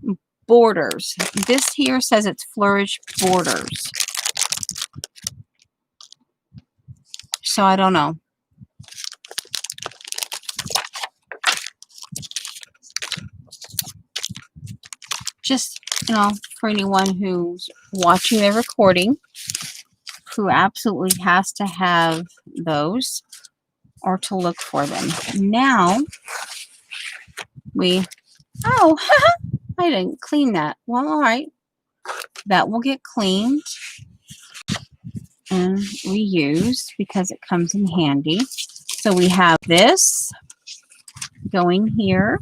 Borders. This here says it's Flourish Borders. So I don't know. Just, for anyone who's watching the recording, who absolutely has to have those or to look for them. Now, oh, I didn't clean that. Well, all right. That will get cleaned and reused because it comes in handy. So we have this going here.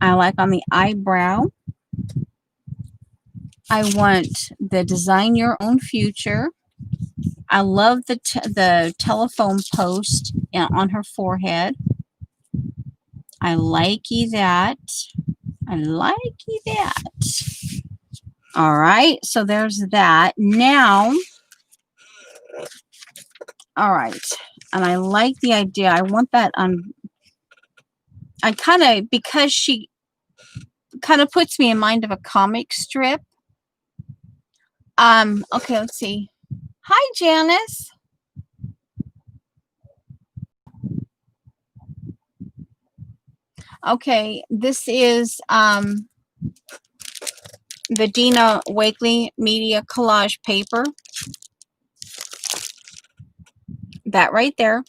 I like on the eyebrow. I want the Design Your Own Future. I love the telephone post on her forehead. I likey that. I likey that. All right, so there's that. Now, all right, and I like the idea. I want that on. I kind of, because she kind of puts me in mind of a comic strip. Okay, let's see. Hi, Janice. Okay, this is the Dina Wakley Media Collage paper. That right there.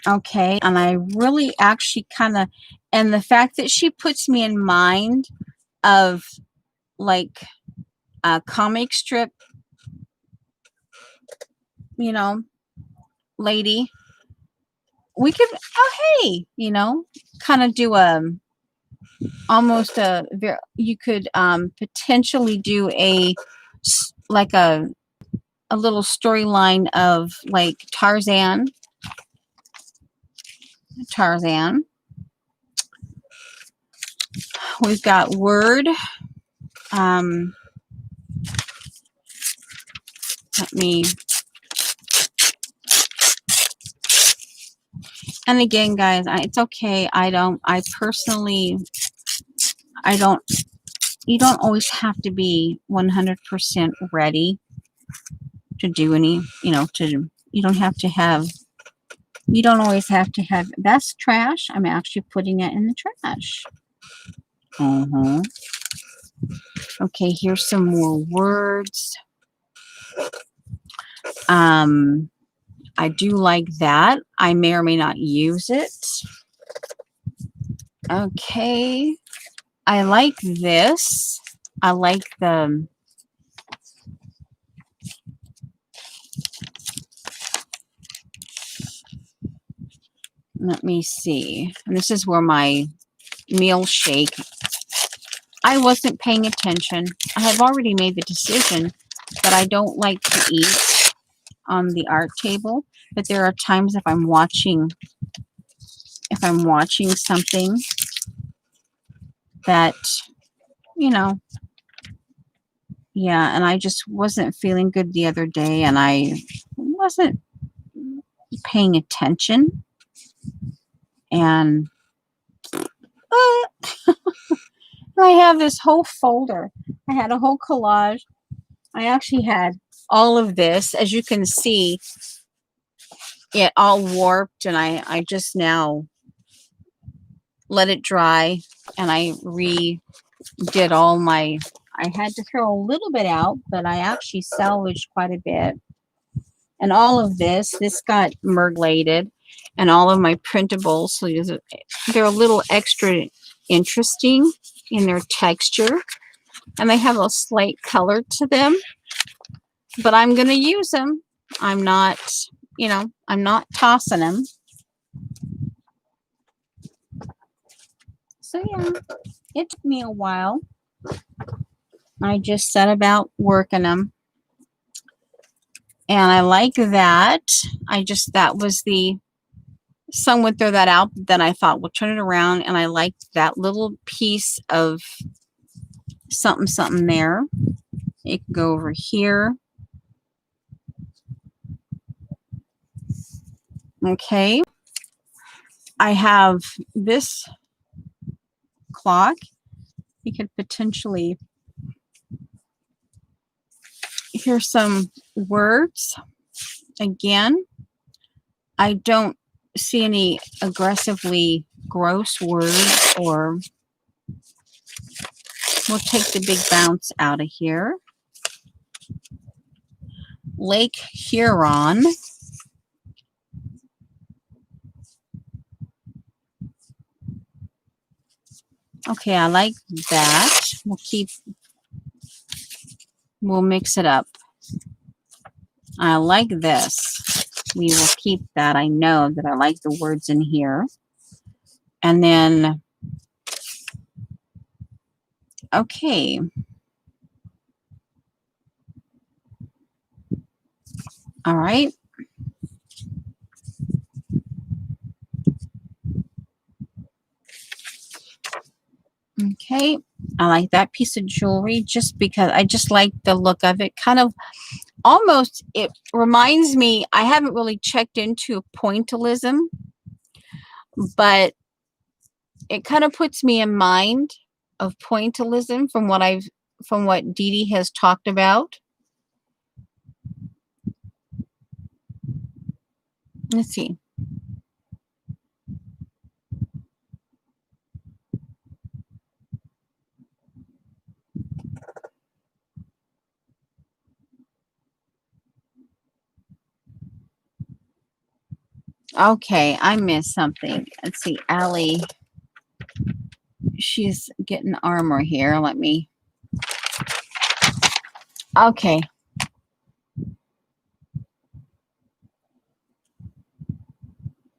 Okay, and I really actually kind of, and the fact that she puts me in mind of like a comic strip, lady. We could, oh hey, kind of do almost you could potentially do a little storyline of like Tarzan. We've got Word. Let me. And again, guys, it's okay. You don't always have to be 100% ready to do any, you don't have to have You don't always have to have, that's trash. I'm actually putting it in the trash. Okay, here's some more words. I do like that. I may or may not use it. Okay. I like this. I like the let me see. And this is where my meal shake. I wasn't paying attention. I have already made the decision that I don't like to eat on the art table, but there are times if I'm watching something that, you know, yeah, and I just wasn't feeling good the other day and I wasn't paying attention and I have this whole folder. I had a whole collage. I actually had all of this. As you can see, it all warped and I just now let it dry and I redid all my, I had to throw a little bit out, but I actually salvaged quite a bit. And all of this got merglated and all of my printables, so they're a little extra interesting in their texture and they have a slight color to them, but I'm going to use them. I'm not, I'm not tossing them. So yeah, it took me a while. I just set about working them. And I like that. That was some would throw that out. Then I thought, we'll turn it around. And I liked that little piece of something there. It can go over here. Okay. I have this clock. You could potentially hear some words. Again, I don't see any aggressively gross words, or we'll take the big bounce out of here. Lake Huron. Okay, I like that. We'll mix it up. I like this. We will keep that. I know that I like the words in here. And then, okay. All right. Okay. I like that piece of jewelry just because I just like the look of it. Kind of almost, it reminds me, I haven't really checked into pointillism, but it kind of puts me in mind of pointillism from what Dee Dee has talked about. Let's see. Okay, I missed something. Let's see, Allie. She's getting armor here. Let me. Okay.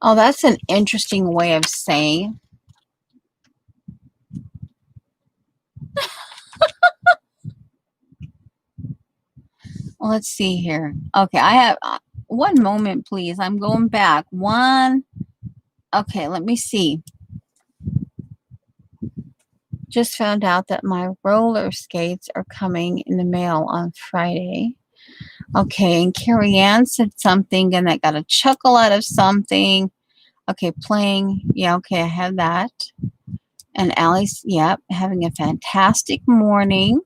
Oh, that's an interesting way of saying. Well, let's see here. Okay, I have one moment, please. I'm going back. One. Okay, let me see. Just found out that my roller skates are coming in the mail on Friday. Okay, and Carrie Ann said something and I got a chuckle out of something. Okay, playing. Yeah, okay, I have that. And Allie's, yep, having a fantastic morning.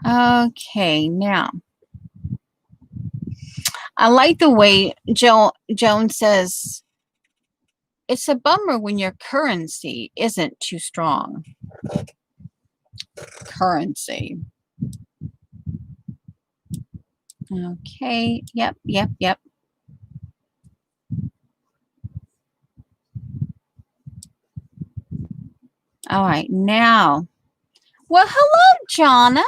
Okay, now I like the way Joan says it's a bummer when your currency isn't too strong. Currency. Okay, yep. All right, now. Well, hello, Jonna.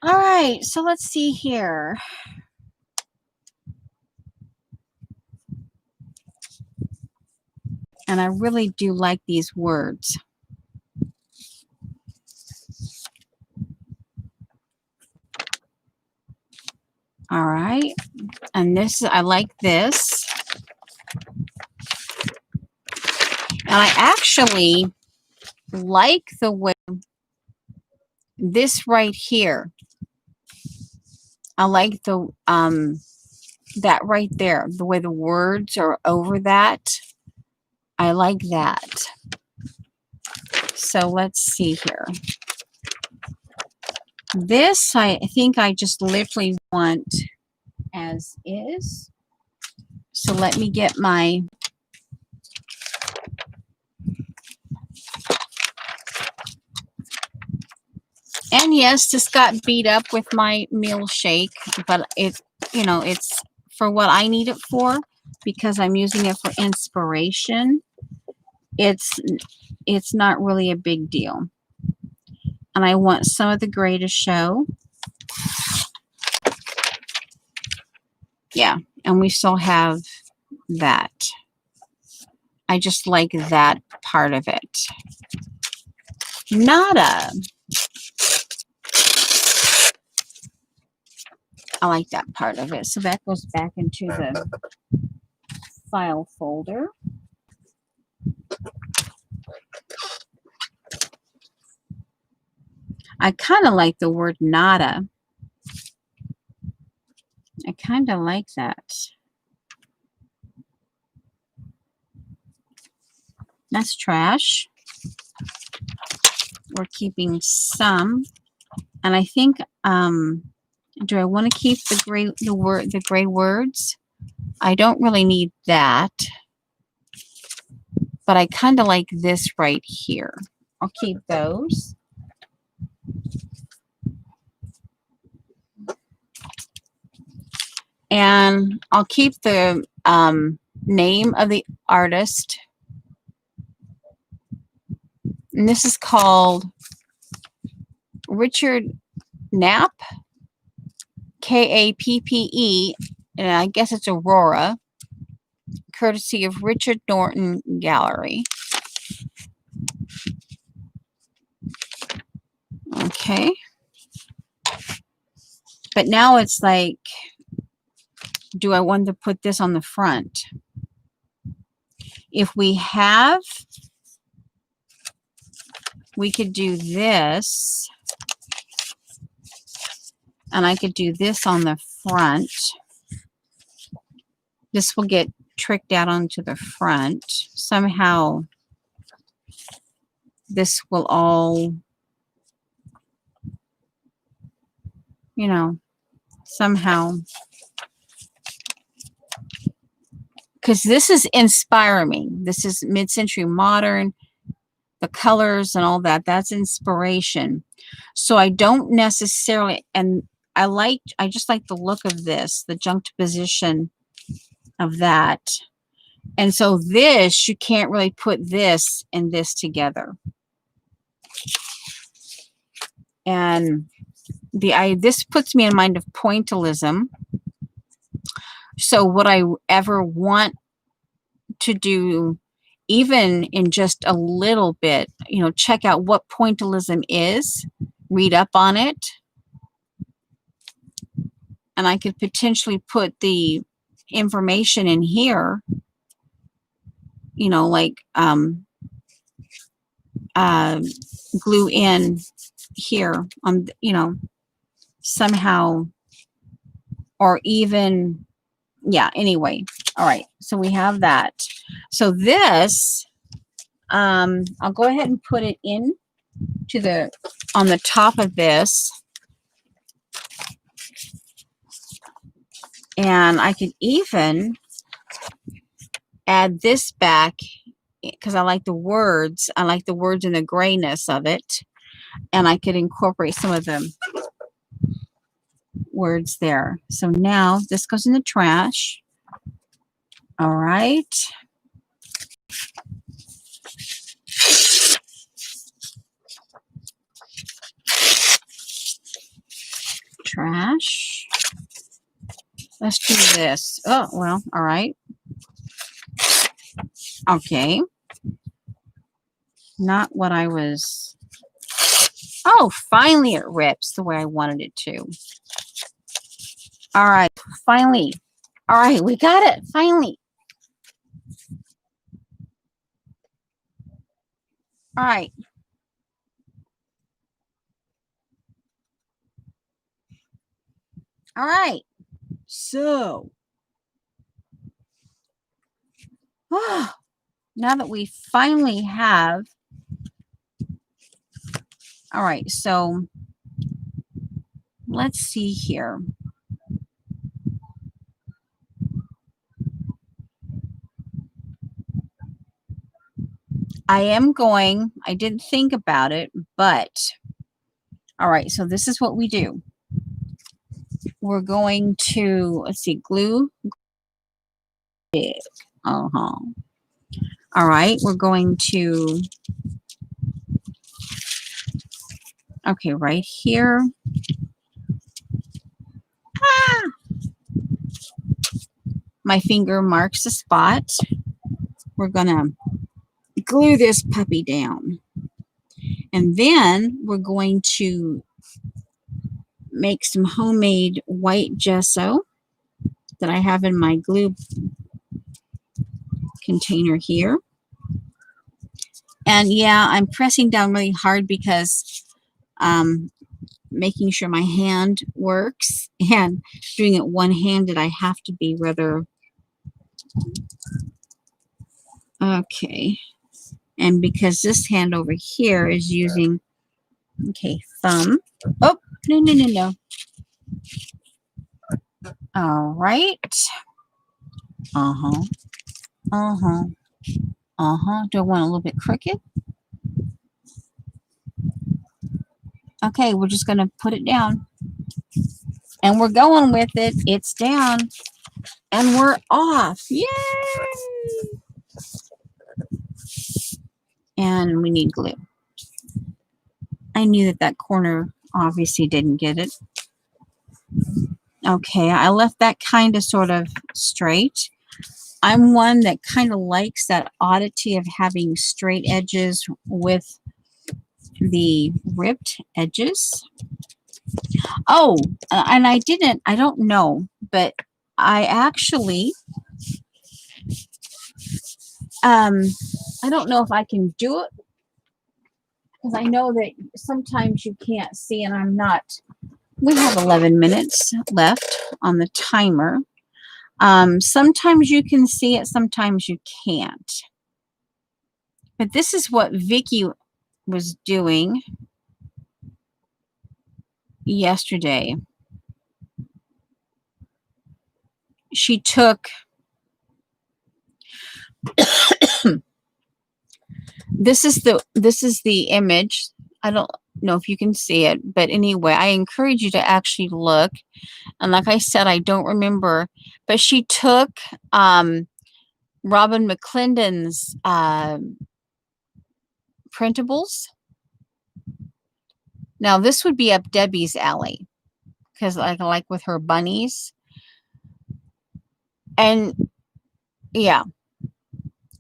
All right, so let's see here. And I really do like these words. All right, and this, I like this. And I actually like the way this right here. I like the that right there, the way the words are over that. I like that. So let's see here. This, I think I just literally want as is. So let me get my and yes, this got beat up with my meal shake, but it, you know, it's for what I need it for because I'm using it for inspiration. It's not really a big deal. And I want some of the gray to show. Yeah, and we still have that. I just like that part of it. Nada. I like that part of it. So that goes back into the file folder. I kind of like the word nada. I kind of like that. That's trash. We're keeping some. And I think, do I want to keep the gray words? I don't really need that. But I kind of like this right here. I'll keep those. And I'll keep the name of the artist. And this is called Richard Knapp, Kappe, and I guess it's Aurora, courtesy of Richard Norton Gallery. Okay. But now it's like, do I want to put this on the front? If we have, we could do this. And I could do this on the front. This will get tricked out onto the front. Somehow, this will all, you know, somehow. Because this is inspire me. This is mid-century modern. The colors and all that, that's inspiration. So I don't necessarily, and I just like the look of this, the juxtaposition of that. And so this, you can't really put this and this together. And this puts me in mind of pointillism. So would I ever want to do, even in just a little bit, you know, check out what pointillism is, read up on it, and I could potentially put the information in here, you know, like glue in here on, you know, somehow, or even, yeah, anyway. All right, so we have that. So this, I'll go ahead and put it in on the top of this. And I could even add this back because I like the words. I like the words and the grayness of it. And I could incorporate some of the words there. So now this goes in the trash. All right. Trash. Let's do this. Oh, well, all right. Okay. Not what I was. Oh, finally it rips the way I wanted it to. All right. Finally. All right. We got it. Finally. All right. All right. So, now that we finally have, all right, so let's see here. I didn't think about it, but all right, so this is what we do. We're going to, let's see, glue. Uh-huh. All right, we're going to, okay, right here. Ah! My finger marks the spot. We're gonna glue this puppy down. And then we're going to make some homemade white gesso that I have in my glue container here. And yeah, I'm pressing down really hard because making sure my hand works, and doing it one-handed, I have to be rather okay. And because this hand over here is using, okay, thumb. Oh, no. All right. Uh-huh. Uh-huh. Uh-huh. Do I want a little bit crooked? Okay, we're just going to put it down. And we're going with it. It's down. And we're off. Yay! And we need glue. I knew that that corner obviously didn't get it. Okay, I left that kind of sort of straight. I'm one that kind of likes that oddity of having straight edges with the ripped edges. Oh, and I don't know, but I actually, I don't know if I can do it because I know that sometimes you can't see, and I'm not. We have 11 minutes left on the timer. Sometimes you can see it, sometimes you can't. But this is what Vicky was doing yesterday. She took this is the image. I don't know if you can see it, but anyway, I encourage you to actually look. And like I said, I don't remember, but she took Robin McClendon's printables. Now this would be up Debbie's alley because like with her bunnies. And yeah,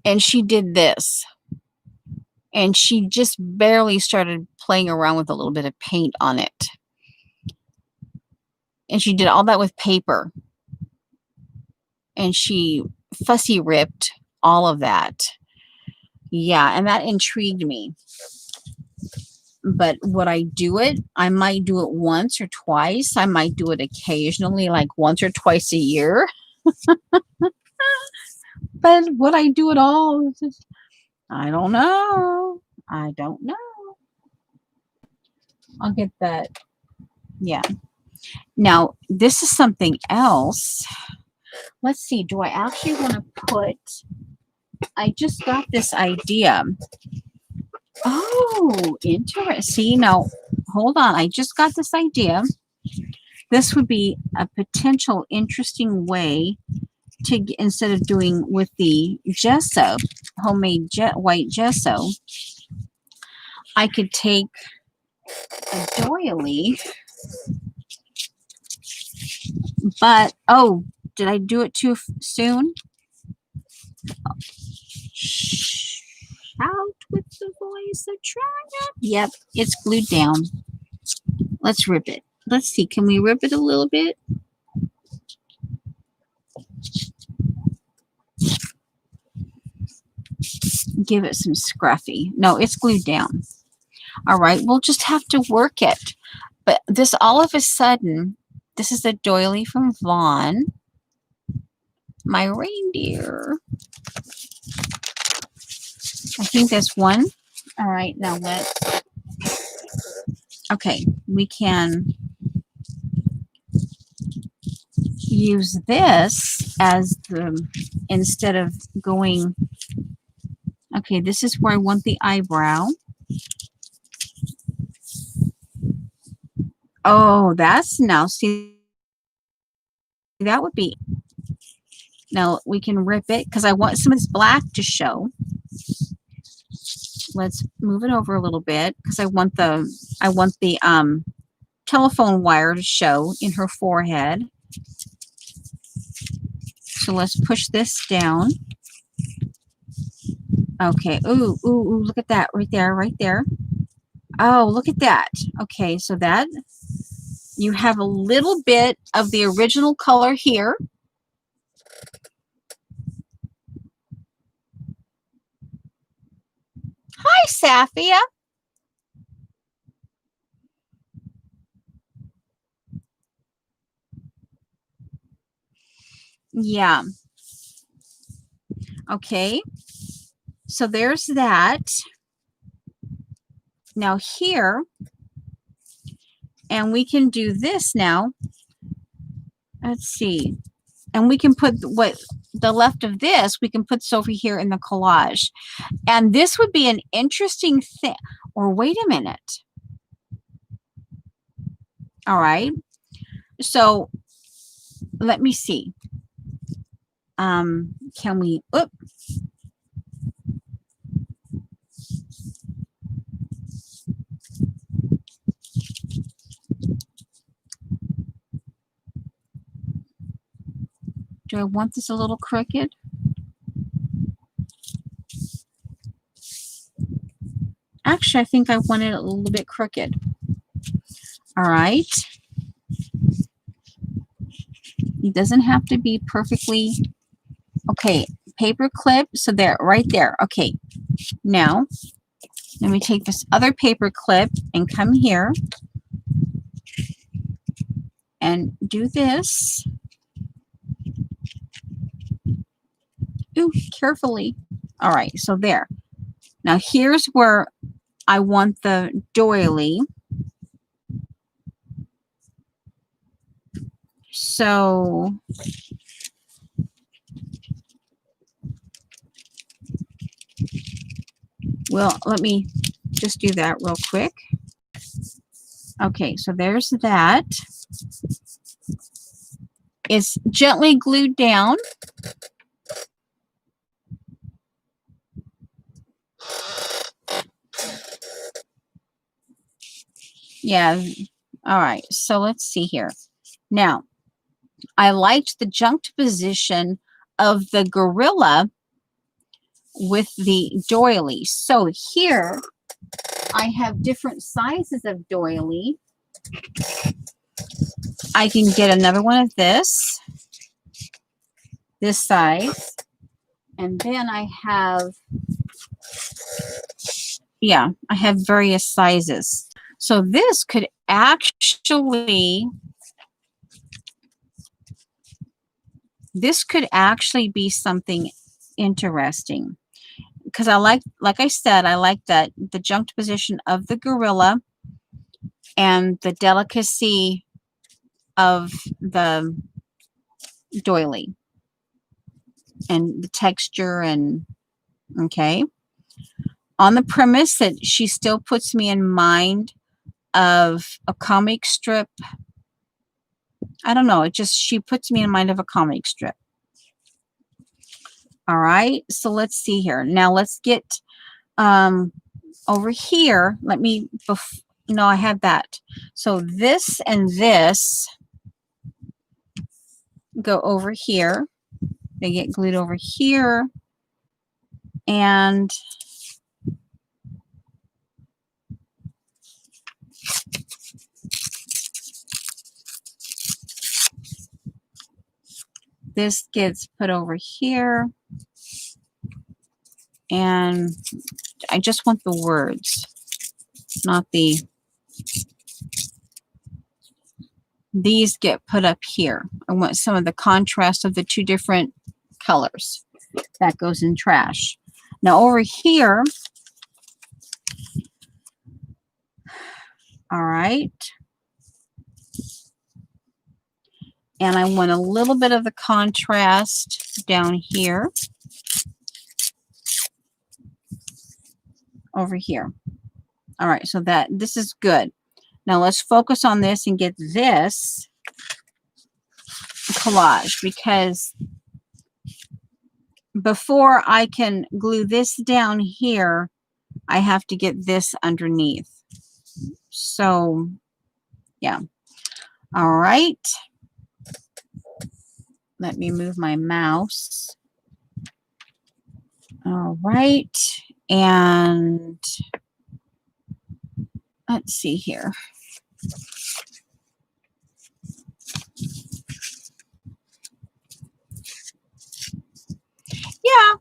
and she did this. And she just barely started playing around with a little bit of paint on it. And she did all that with paper. And she fussy ripped all of that. Yeah, and that intrigued me. But would I do it? I might do it once or twice. I might do it occasionally, like once or twice a year. But would I do it all? I don't know. I don't know. I'll get that. Yeah. Now, this is something else. Let's see. Do I actually want to put, I just got this idea. Oh, interesting. See, now, hold on. I just got this idea. This would be a potential interesting way to, instead of doing with the gesso, homemade white gesso, I could take a doily, but, oh, did I do it too soon? Shout with the voice of triumph. Yep, it's glued down. Let's rip it. Let's see, can we rip it a little bit? Give it some scruffy. No, it's glued down. All right, we'll just have to work it. But this, all of a sudden, this is a doily from Vaughn. My reindeer. I think that's one. All right, now let's, okay, we can use this as the, instead of going, okay, this is where I want the eyebrow. Oh, that's, now see, that would be, now we can rip it because I want some of this black to show. Let's move it over a little bit because I want the telephone wire to show in her forehead. So let's push this down. Okay. Ooh, ooh, ooh, look at that right there, right there. Oh, look at that. Okay, so that you have a little bit of the original color here. Hi, Safia. Yeah. Okay. So there's that. Now here, and we can do this now. Let's see. And we can put what the left of this, we can put this over here in the collage. And this would be an interesting thing. Or wait a minute. All right. So let me see. Can we, oop. Do I want this a little crooked? Actually, I think I want it a little bit crooked. All right. It doesn't have to be perfectly, okay, paper clip. So there, right there. Okay. Now, let me take this other paper clip and come here and do this. Ooh, carefully. All right, so there. Now here's where I want the doily. So well, let me just do that real quick. Okay, so there's that. It's gently glued down. Yeah. All right. So let's see here. Now, I liked the juxtaposition of the gorilla with the doily. So here I have different sizes of doily. I can get another one of this size. And then I have, yeah, I have various sizes. So this could actually be something interesting because I like I said, I like that the juxtaposition of the gorilla and the delicacy of the doily and the texture, and okay, on the premise that she still puts me in mind of a comic strip. I don't know, she puts me in mind of a comic strip. All right, so let's see here. Now let's get over here. Let me, no, I have that. So this and this go over here. They get glued over here. And this gets put over here. And I just want the words, not the, these get put up here. I want some of the contrast of the two different colors. That goes in trash. Now over here, all right. And I want a little bit of the contrast down here. Over here. All right, so this is good. Now let's focus on this and get this collage, because before I can glue this down here, I have to get this underneath. So, yeah. All right. Let me move my mouse. All right. And let's see here. Yeah.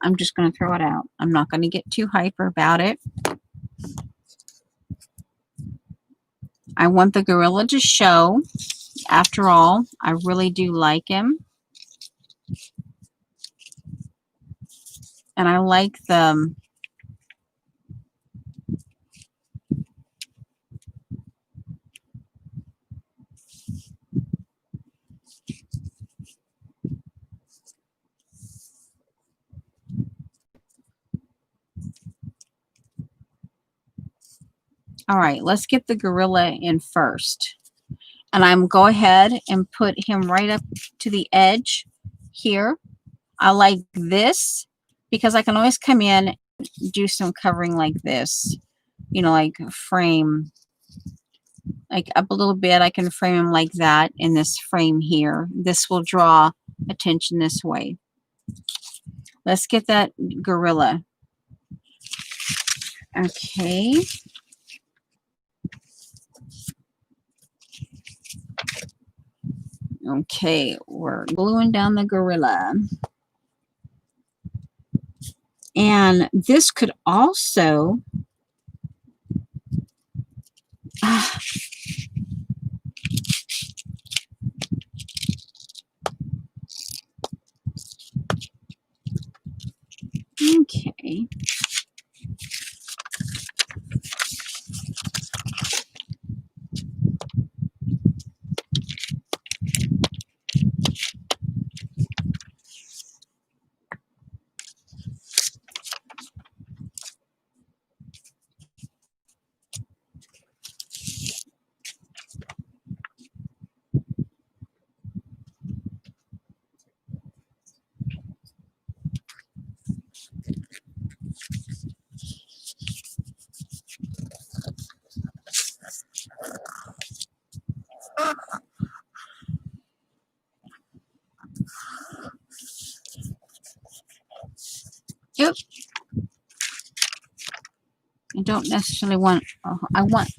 I'm just going to throw it out. I'm not going to get too hyper about it. I want the gorilla to show. After all, I really do like him. And I like the all right, let's get the gorilla in first. And I'm go ahead and put him right up to the edge here. I like this because I can always come in and do some covering like this, you know, like frame, like up a little bit. I can frame him like that in this frame here. This will draw attention this way. Let's get that gorilla. Okay. Okay, we're gluing down the gorilla. And this could also okay. Yep. I don't necessarily want, I want,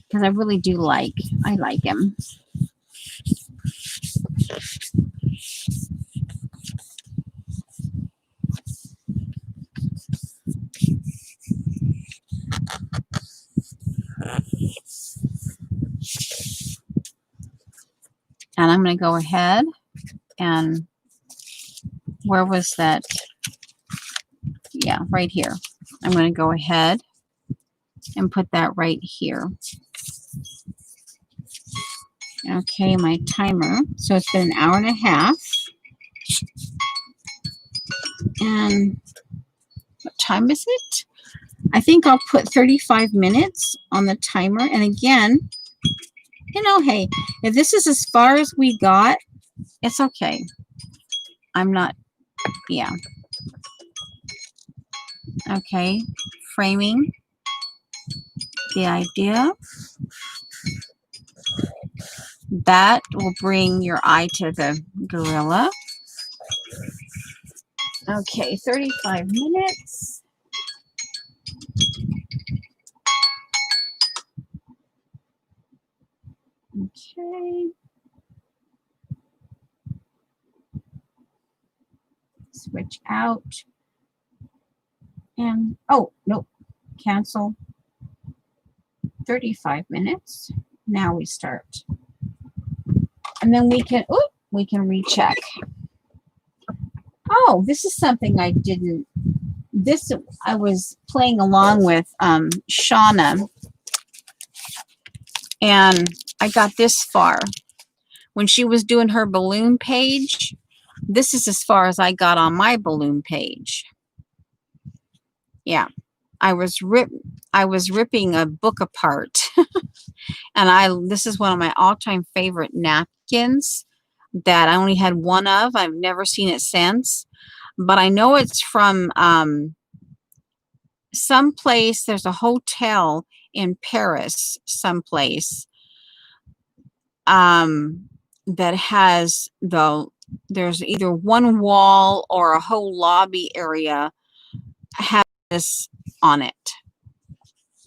because I really do like, I like him. And I'm going to go ahead and where was that? Yeah, right here. I'm going to go ahead and put that right here. Okay, my timer. So it's been an hour and a half. And what time is it? I think I'll put 35 minutes on the timer. And again, you know, hey, if this is as far as we got, it's okay. I'm not, yeah. Okay, framing the idea. That will bring your eye to the gorilla. Okay, 35 minutes. Okay. Switch out. And, oh, nope, cancel. 35 minutes. Now we start. And then we can recheck. Oh, this is something I didn't, I was playing along with Shauna, and I got this far. When she was doing her balloon page, this is as far as I got on my balloon page. Yeah, I was ripping a book apart. And this is one of my all-time favorite napkins that I only had one of. I've never seen it since, but I know it's from someplace. There's a hotel in Paris, someplace, that has there's either one wall or a whole lobby area has this on it.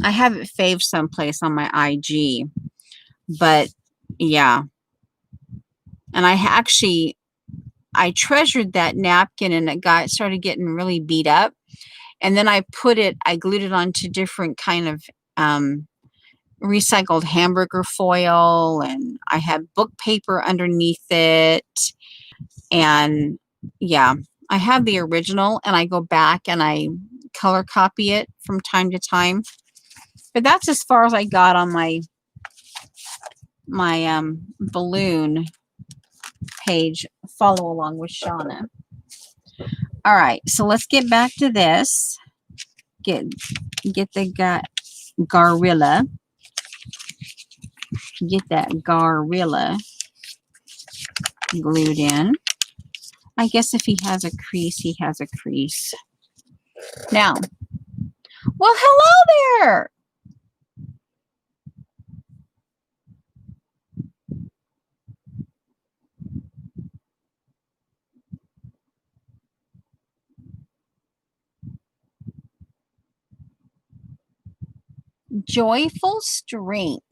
I have it faved someplace on my IG, but yeah. And I treasured that napkin, and it started getting really beat up. And then I glued it onto different kind of recycled hamburger foil, and I had book paper underneath it. And yeah, I have the original, and I go back and I color copy it from time to time. But that's as far as I got on my balloon page. Follow along with Shauna. All right, so let's get back to this. Get the gorilla. Get that gorilla glued in. I guess if he has a crease, he has a crease. Now, well, hello there. Joyful strength.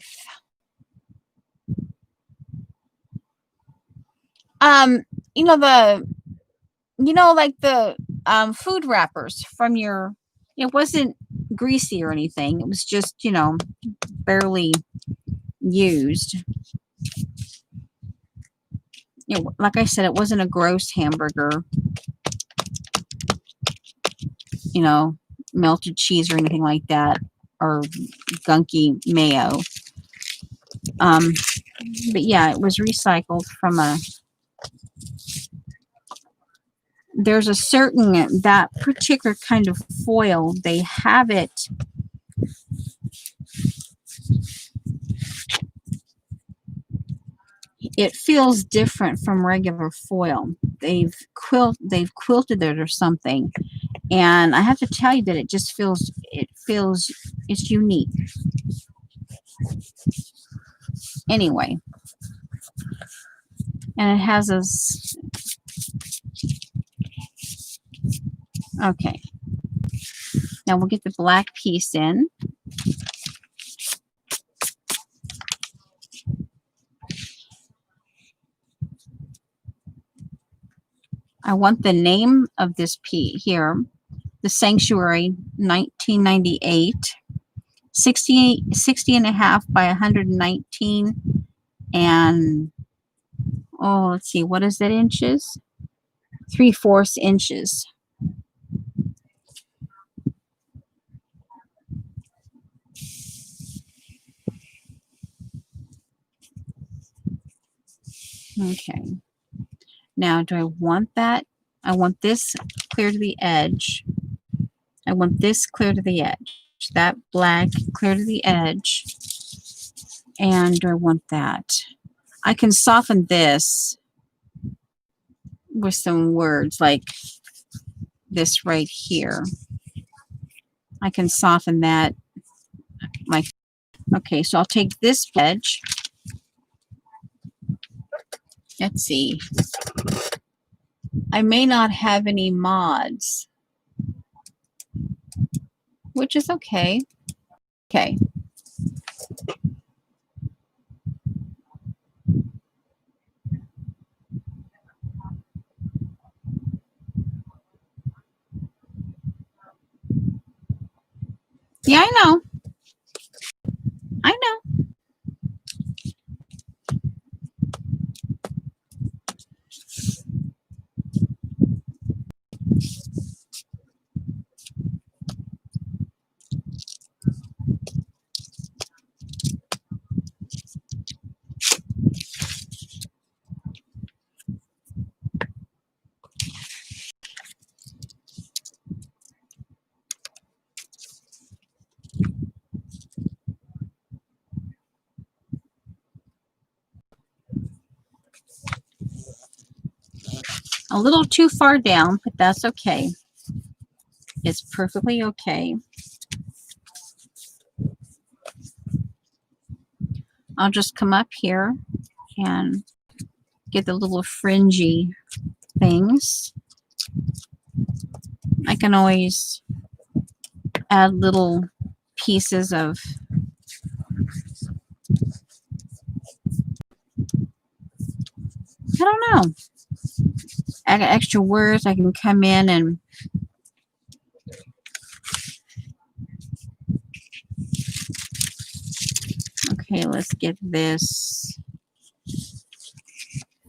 Like the food wrappers from it wasn't greasy or anything. It was just, barely used. Like I said, it wasn't a gross hamburger, melted cheese or anything like that, or gunky mayo. But yeah, it was recycled from there's a certain, that particular kind of foil, they have it, it feels different from regular foil. They've quilted it or something, and I have to tell you that it just feels, it's unique. Anyway, and it has okay. Now we'll get the black piece in. I want the name of this piece here, The Sanctuary, 1998, 60 and a half by 119, and oh, let's see, what is that inches? 3/4 inches. Okay. Now, do I want that? I want this clear to the edge. I want this clear to the edge. That black clear to the edge. And do I want that? I can soften this with some words like this right here. I can soften that. Like, okay, so I'll take this edge. Let's see. I may not have any mods, which is okay. Okay. Yeah, I know. I know. A little too far down, but that's okay. It's perfectly okay. I'll just come up here and get the little fringy things. I can always add little pieces of I don't know. Add extra words. I can come in and okay, let's get this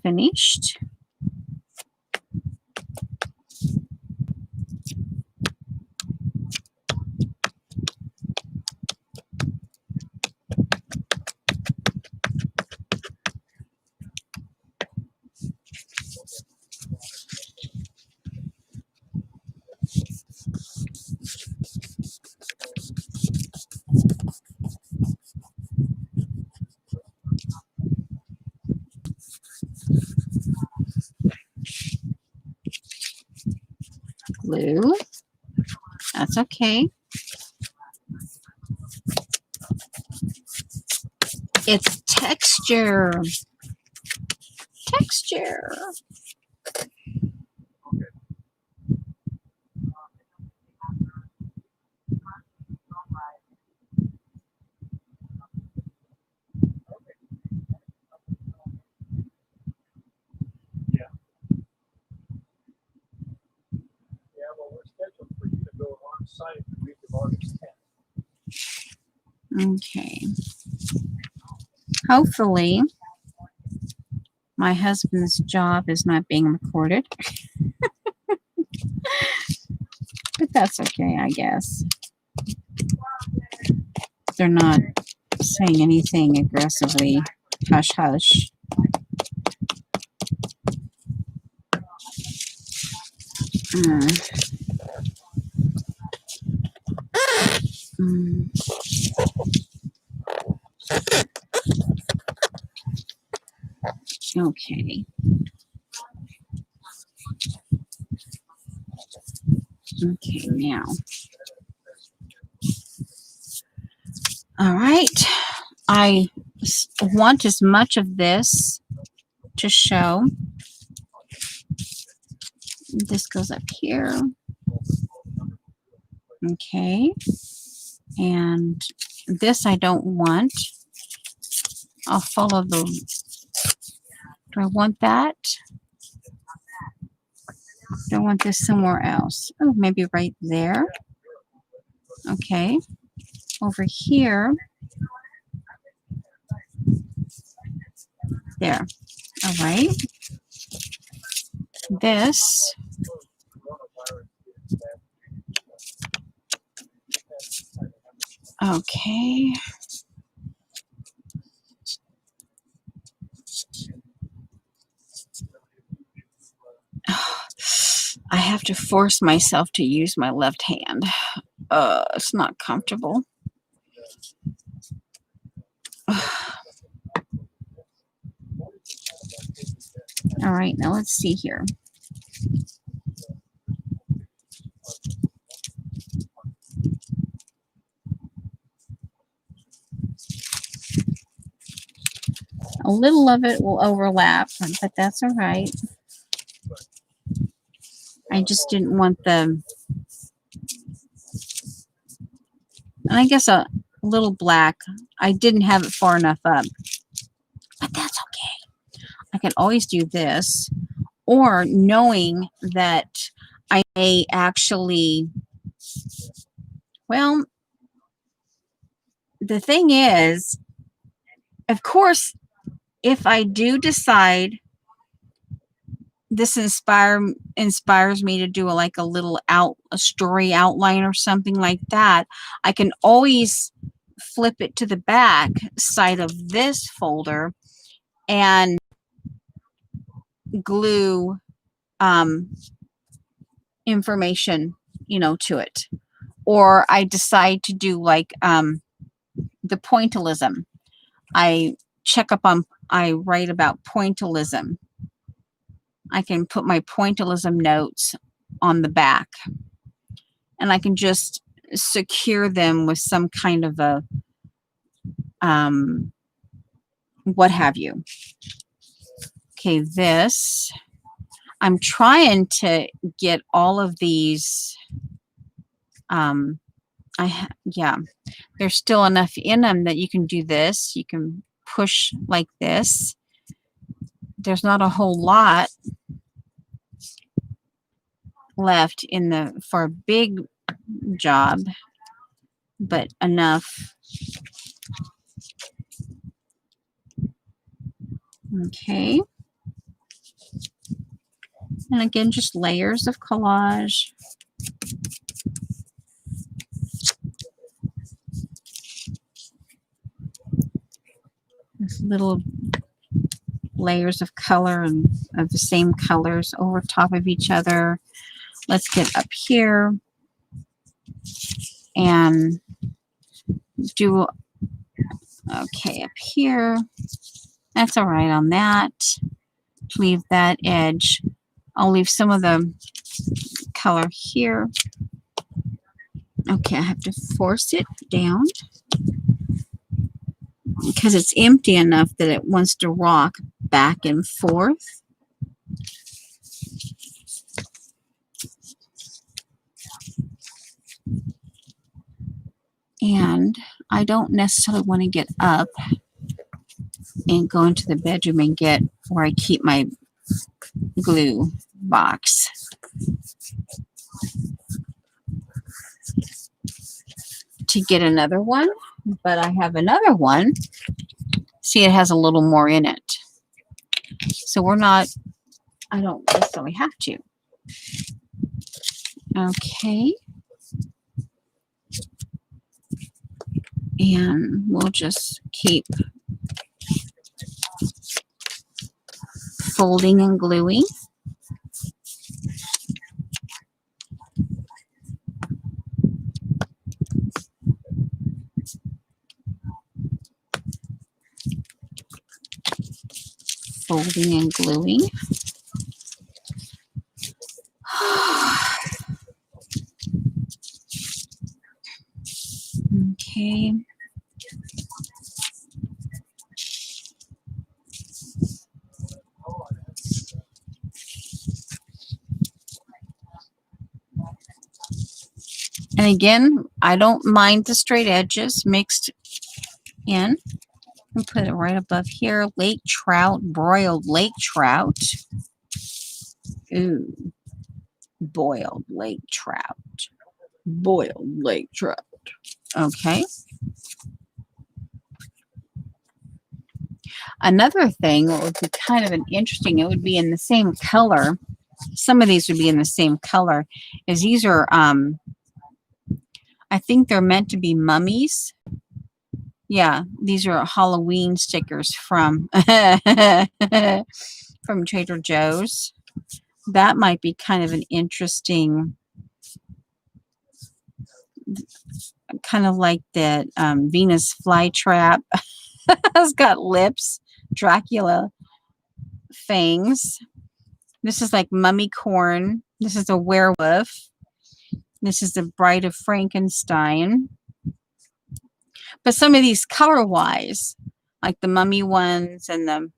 finished. Glue. That's okay. It's texture. Texture. Yeah, well, we're scheduled for you to go on site the week of August 10th. Okay. Hopefully, my husband's job is not being recorded. But that's okay, I guess. They're not saying anything aggressively. Hush, hush. Mm. Okay. Okay, now. All right. I want as much of this to show. This goes up here. Okay. And this I don't want. I'll follow the... Do I want that? Do I want this somewhere else? Oh, maybe right there. Okay. Over here. There. All right. This. Okay. I have to force myself to use my left hand. It's not comfortable. All right, now let's see here. A little of it will overlap, but that's all right. I just didn't want the, and I guess a little black. I didn't have it far enough up, but that's okay. I can always do this, or knowing that I may actually, well, the thing is, of course, if I do decide this inspires me to do a little a story outline or something like that, I can always flip it to the back side of this folder and glue information, to it. Or I decide to do like the pointillism. I write about pointillism. I can put my pointillism notes on the back, and I can just secure them with some kind of a what have you. Okay, this, I'm trying to get all of these. Yeah, there's still enough in them that you can do this. You can push like this. There's not a whole lot left for a big job, but enough. Okay. And again, just layers of collage. With little layers of color and of the same colors over top of each other. Let's get up here and do, okay, up here. That's all right on that. Leave that edge. I'll leave some of the color here. Okay, I have to force it down because it's empty enough that it wants to rock back and forth. And I don't necessarily want to get up and go into the bedroom and get where I keep my glue box. To get another one, but I have another one. See, it has a little more in it. So I don't necessarily have to. Okay. And we'll just keep folding and gluing. Folding and gluing. Okay. And again, I don't mind the straight edges mixed in. I'll put it right above here. Lake trout, broiled lake trout. Ooh, boiled lake trout. Boiled lake trout. Okay. Another thing that would be kind of an interesting, it would be in the same color. Some of these would be in the same color. Is these are, I think they're meant to be mummies. Yeah, these are Halloween stickers from from Trader Joe's. That might be kind of an interesting, kind of like that Venus flytrap has got lips, Dracula fangs. This is like mummy corn. This is a werewolf. This is the Bride of Frankenstein. But some of these color-wise, like the mummy ones and the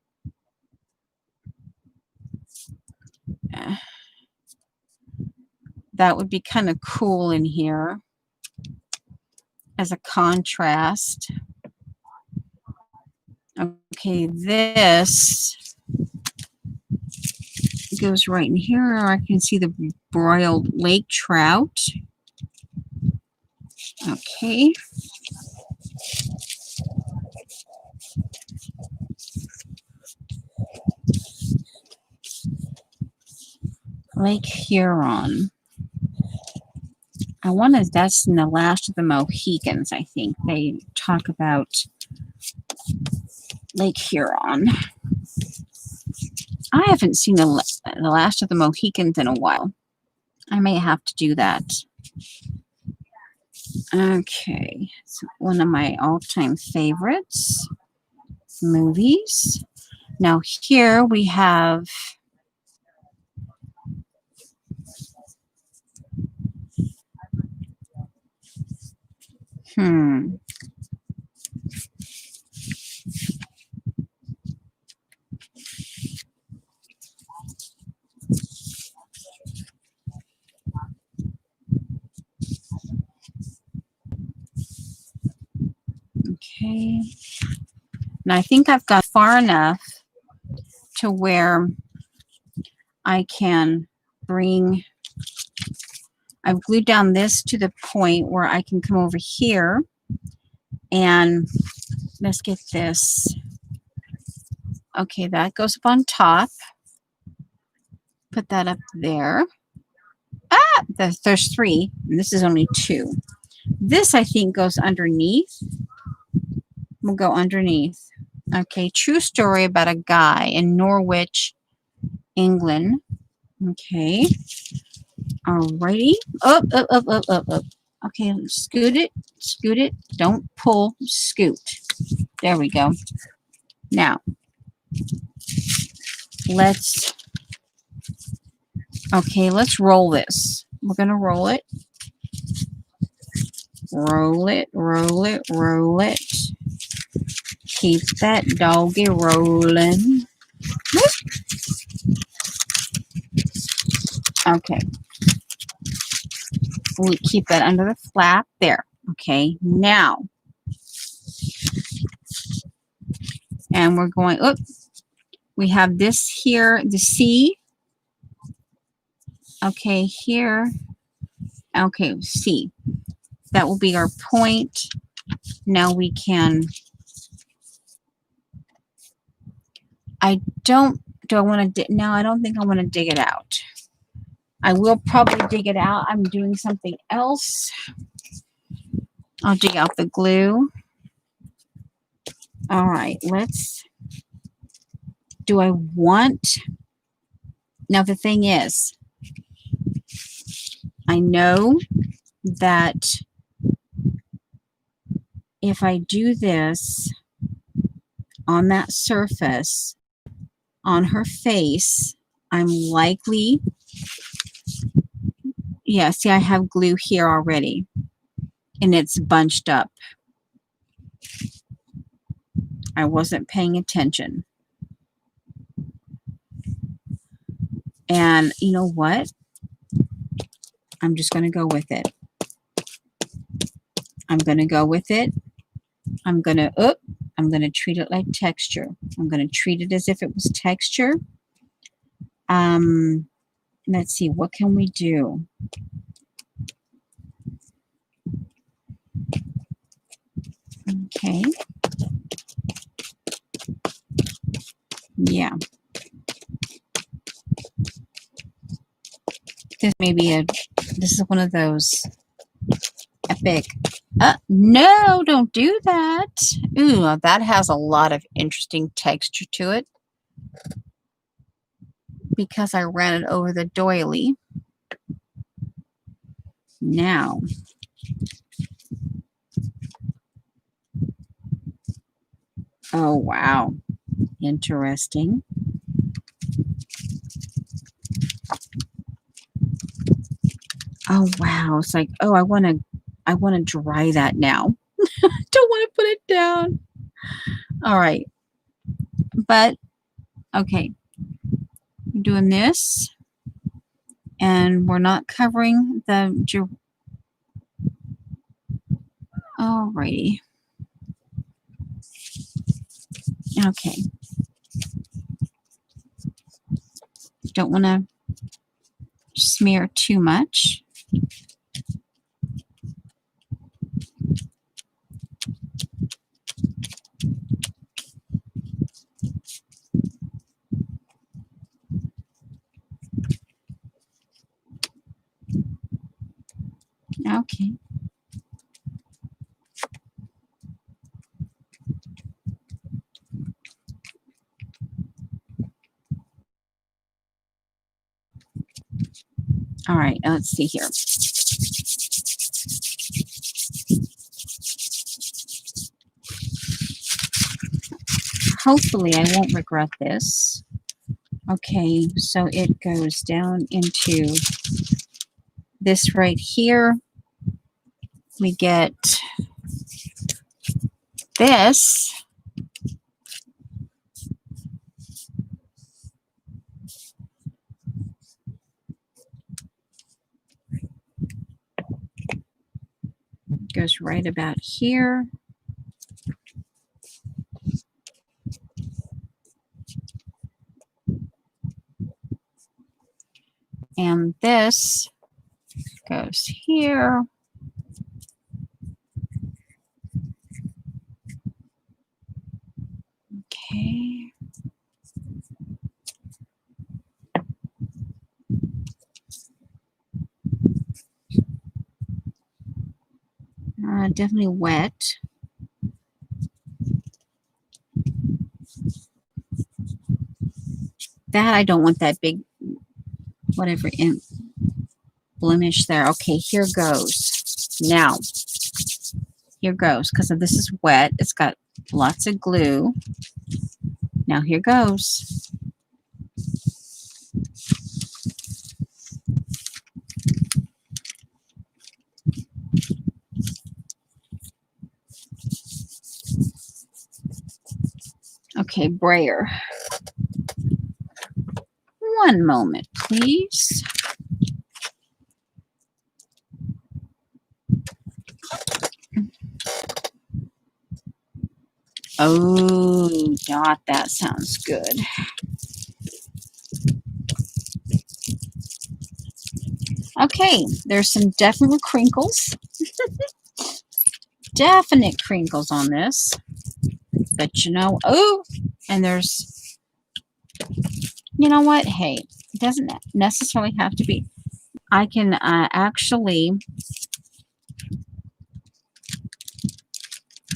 that would be kind of cool in here as a contrast. Okay, this goes right in here. I can see the broiled lake trout. Okay. Lake Huron. I want to, that's in the Last of the Mohicans, I think. They talk about Lake Huron. I haven't seen the Last of the Mohicans in a while. I may have to do that. Okay, it's one of my all-time favorites movies. Now here we have okay. Now I think I've got far enough to where I can bring, I've glued down this to the point where I can come over here and let's get this. Okay, that goes up on top. Put that up there. Ah, there's 3, and this is only 2. This, I think, goes underneath. We'll go underneath. Okay, true story about a guy in Norwich, England. Okay. Alrighty. Up, up, up, up, up, up. Okay, scoot it, scoot it. Don't pull, scoot. There we go. Now, let's roll this. We're going to roll it. Roll it, roll it, roll it. Keep that doggy rolling. Whoop. Okay. We keep that under the flap. There. Okay. Now. And we're going, we have this here, the C. Okay, here. Okay, C. That will be our point. Now we can, do I want to, no, I don't think I want to dig it out. I will probably dig it out. I'm doing something else. I'll dig out the glue. All right, do I want, now the thing is, I know that if I do this on that surface, on her face, I'm likely, yeah, see I have glue here already and it's bunched up. I wasn't paying attention. And you know what? I'm just going to go with it. I'm going to go with it. I'm going to treat it like texture. I'm going to treat it as if it was texture. Let's see, what can we do? Okay. Yeah. This is one of those epic. No, don't do that. Ooh, that has a lot of interesting texture to it because I ran it over the doily. Now, oh wow, interesting. Oh wow, it's like, oh, I want to dry that now. Don't want to put it down. All right, but okay, I'm doing this, and we're not covering the. Alrighty. Okay. Don't want to smear too much. Okay. All right, let's see here. Hopefully I won't regret this. Okay, so it goes down into this right here. We get this. Goes right about here. And this goes here. Okay. Definitely wet. That I don't want that big, whatever, blemish there. Okay, here goes. Now, here goes, because this is wet. It's got lots of glue. Now here goes. Okay, brayer. One moment, please. Oh, Dot, that sounds good. Okay, there's some definite crinkles. Definite crinkles on this. But you know, oh, and there's, you know what? Hey, it doesn't necessarily have to be. I can actually,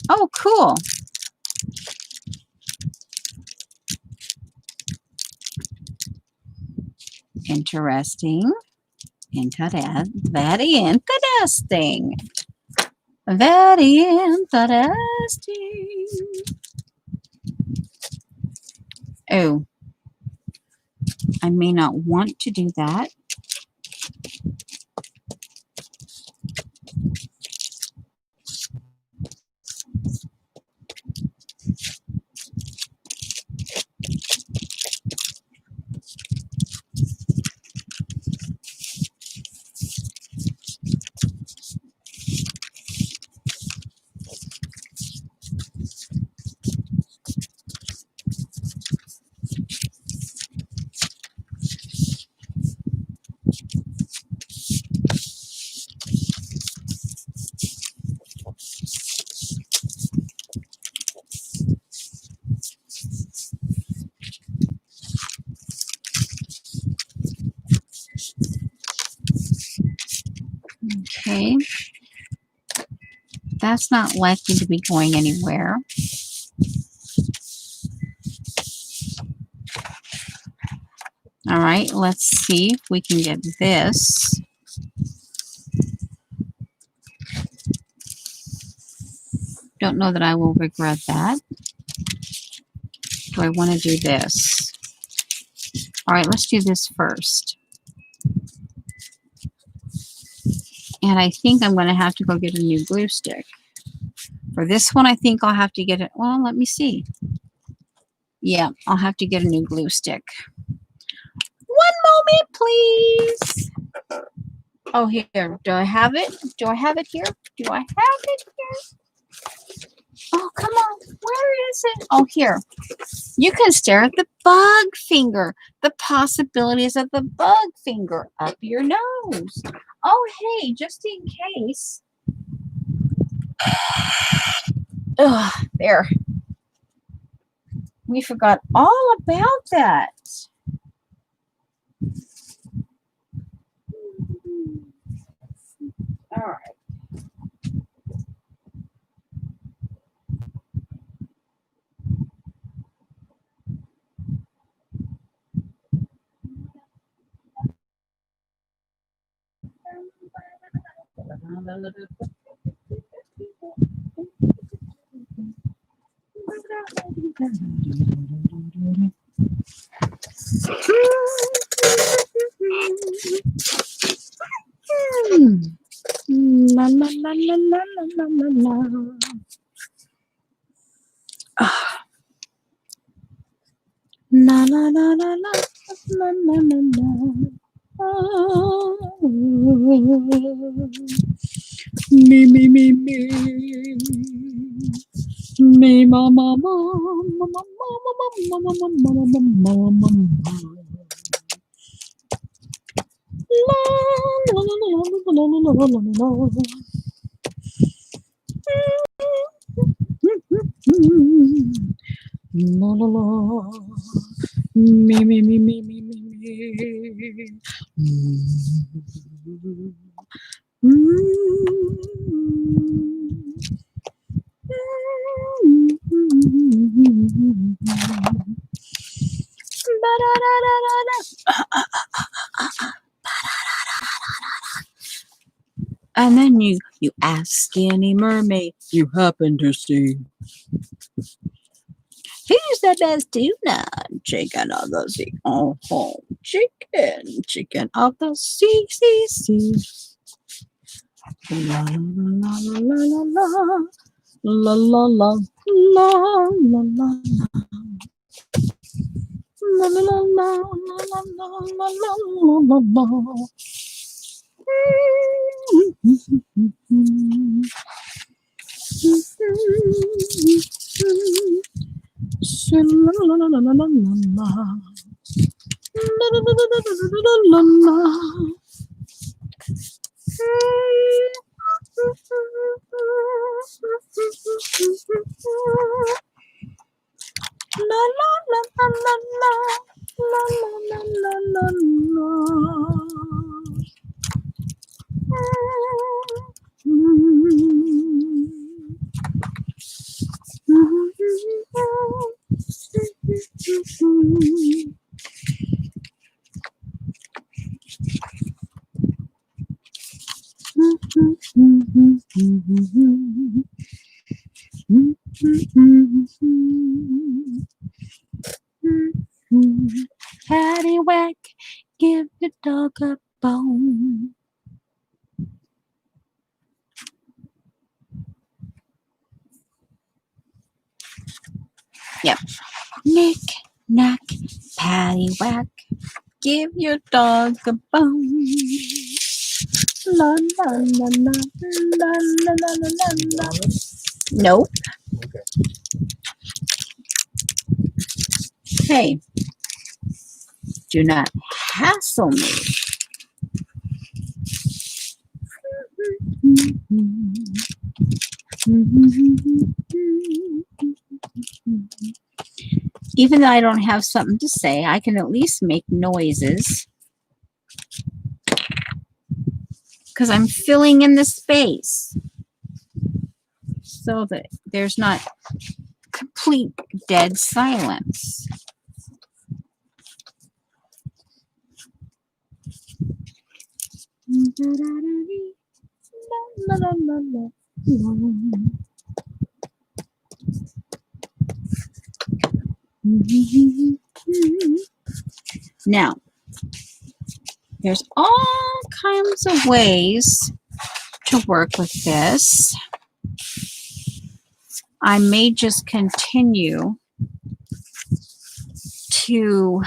oh, cool. Interesting. Very interesting. Very interesting. Oh, I may not want to do that. Okay. That's not likely to be going anywhere. All right, let's see if we can get this. Don't know that I will regret that. Do I want to do this? All right, let's do this first. And I think I'm going to have to go get a new glue stick. For this one, I think I'll have to get it. Well, let me see. Yeah, I'll have to get a new glue stick. One moment, please. Oh, here. Do I have it? Do I have it here? Do I have it here? Oh, come on. Where is it? Oh, here. You can stare at the bug finger. The possibilities of the bug finger up your nose. Oh, hey, just in case. Ugh, there. We forgot all about that. All right. La la la la la la la la. La la la la la la la la la. Me me me me. Me ma ma ma ma ma ma ma ma ma ma ma ma ma ma. La la la la la la la la la. La la la. Me me me me me me me. And then you ask any mermaid you happen to see, who's the best tuna? Chicken of the sea. Oh, chicken of the sea, sea. La la la la la la la la la la la. La la la la la la la la la. Paddywhack, give the dog a bone. Yep. Knick, knack, paddywhack, give your dog a bone. La la la la la la la la la. Nope. Okay. Hey, do not hassle me. Even though I don't have something to say, I can at least make noises. because I'm filling in the space so that there's not complete dead silence. Now, there's all kinds of ways to work with this. I may just continue to,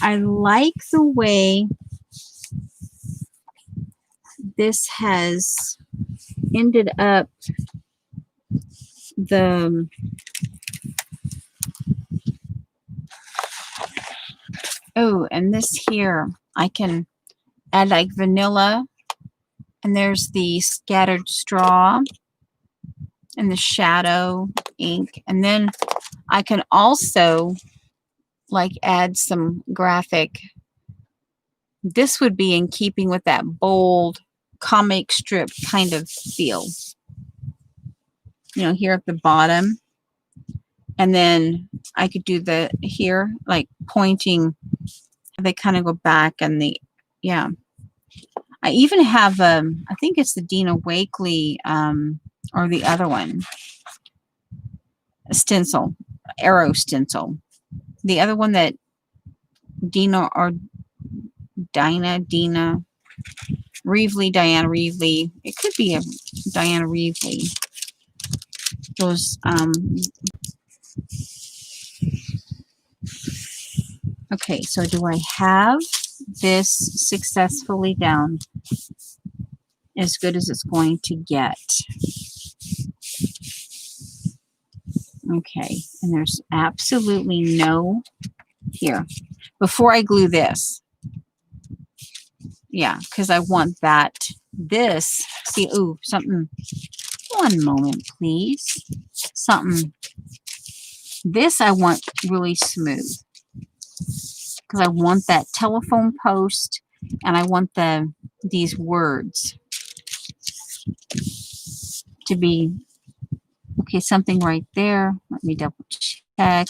I like the way this has ended up the oh, and this here I can add like vanilla, and there's the scattered straw and the shadow ink, and then I can also like add some graphic. This would be in keeping with that bold comic strip kind of feel, you know, here at the bottom. And then I could do the here, like pointing, they kind of go back, and the, yeah. I even have, I think it's the Dina Wakley, or the other one, a stencil, arrow stencil. The other one that Dina Reevely, Diana Reevely. It could be a Diana Reevely. Those, okay, so do I have this successfully down as good as it's going to get? Okay, and there's absolutely no here. Before I glue this, yeah, because I want that, this, see, ooh, something, one moment, please. Something, this I want really smooth, because I want that telephone post, and I want these words to be, okay, something right there. Let me double check.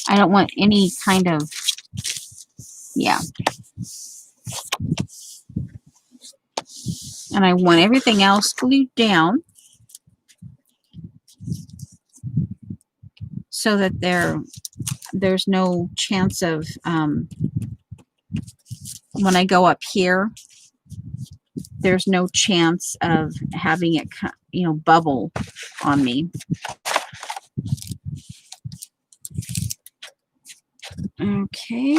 I don't want any kind of, yeah. And I want everything else glued down so that there's no chance of, when I go up here, there's no chance of having it, you know, bubble on me. Okay.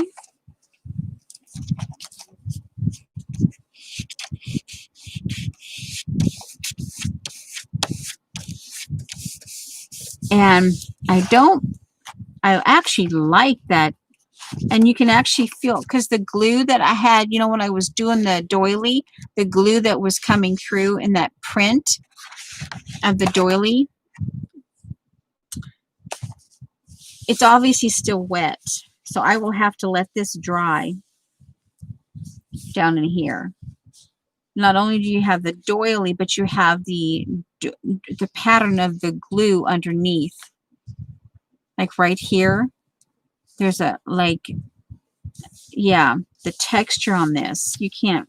And I actually like that. And you can actually feel, because the glue that I had, you know, when I was doing the doily, the glue that was coming through in that print of the doily, it's obviously still wet. So I will have to let this dry down in here. Not only do you have the doily, but you have the pattern of the glue underneath. Like right here, there's a, like, yeah, the texture on this, you can't,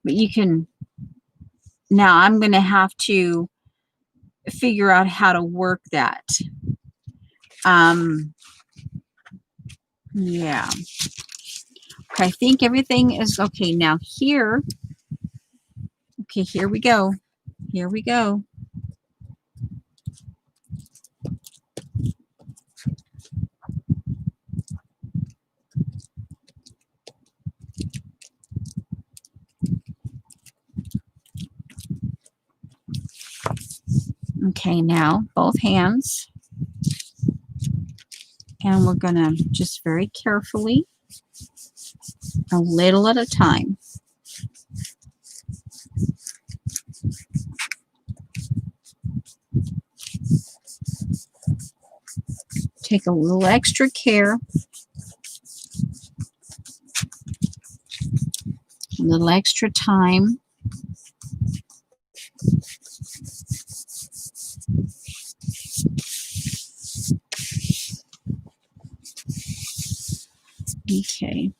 but you can, now I'm going to have to figure out how to work that. Yeah. Okay, I think everything is okay. Now here, okay, here we go. Here we go. Okay, now both hands. And we're going to just very carefully, a little at a time, take a little extra care, a little extra time. Okay.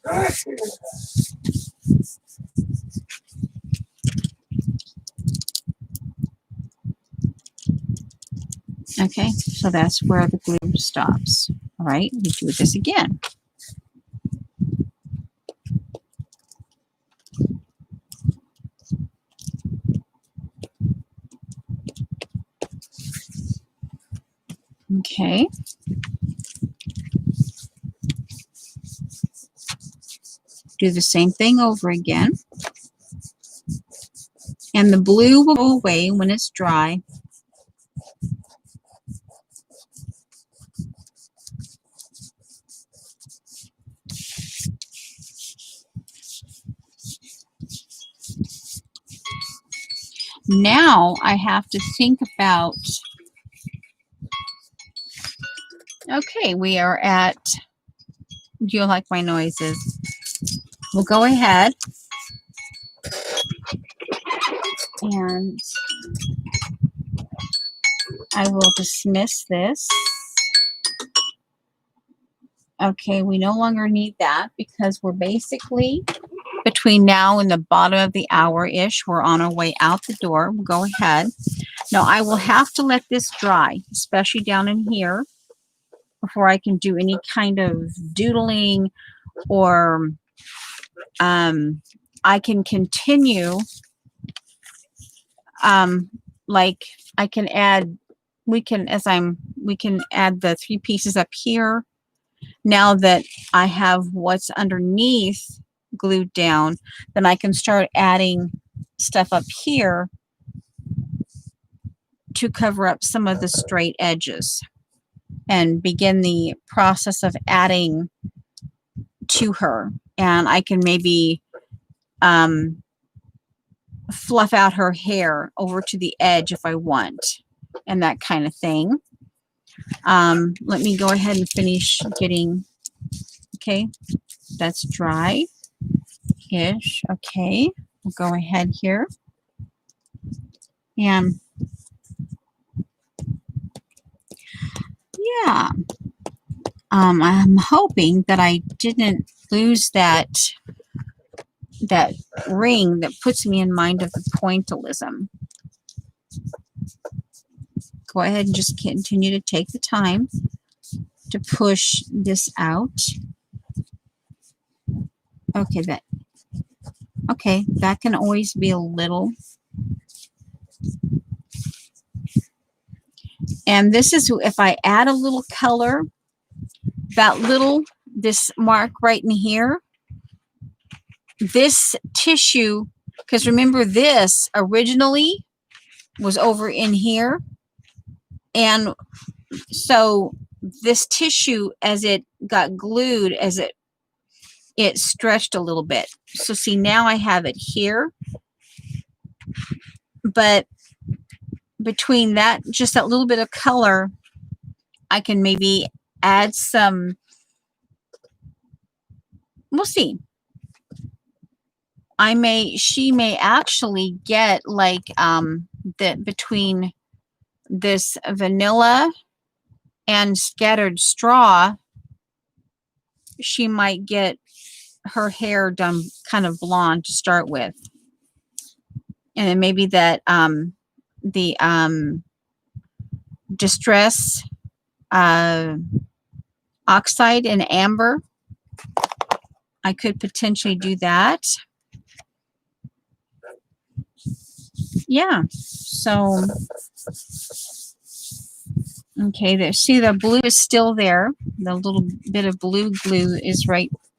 Okay, so that's where the glue stops. All right, we do this again. Okay. Do the same thing over again. And the blue will go away when it's dry. Now I have to think about, okay, we are at, do you like my noises? We'll go ahead and I will dismiss this. Okay, we no longer need that because we're basically between now and the bottom of the hour-ish. We're on our way out the door. We'll go ahead. Now, I will have to let this dry, especially down in here, before I can do any kind of doodling or I can continue, like I can add, we can add the 3 pieces up here. Now that I have what's underneath glued down, then I can start adding stuff up here to cover up some of the straight edges and begin the process of adding to her. And I can maybe fluff out her hair over to the edge if I want, and that kind of thing. Let me go ahead and finish getting, okay, that's dry-ish. Okay, we'll go ahead here. And yeah, I'm hoping that I didn't lose that ring that puts me in mind of the pointillism. Go ahead and just continue to take the time to push this out. Okay, that can always be a little. And this is, if I add a little color, this mark right in here, this tissue, because remember this originally was over in here. And so this tissue, as it got glued, as it stretched a little bit. So see, now I have it here. But between that, just that little bit of color, I can maybe add some, we'll see. She may actually get like between this vanilla and scattered straw, she might get her hair done kind of blonde to start with. And then maybe that the Distress Oxide and Amber, I could potentially do that. Yeah, so okay, there, see, the blue is still there. The little bit of blue glue is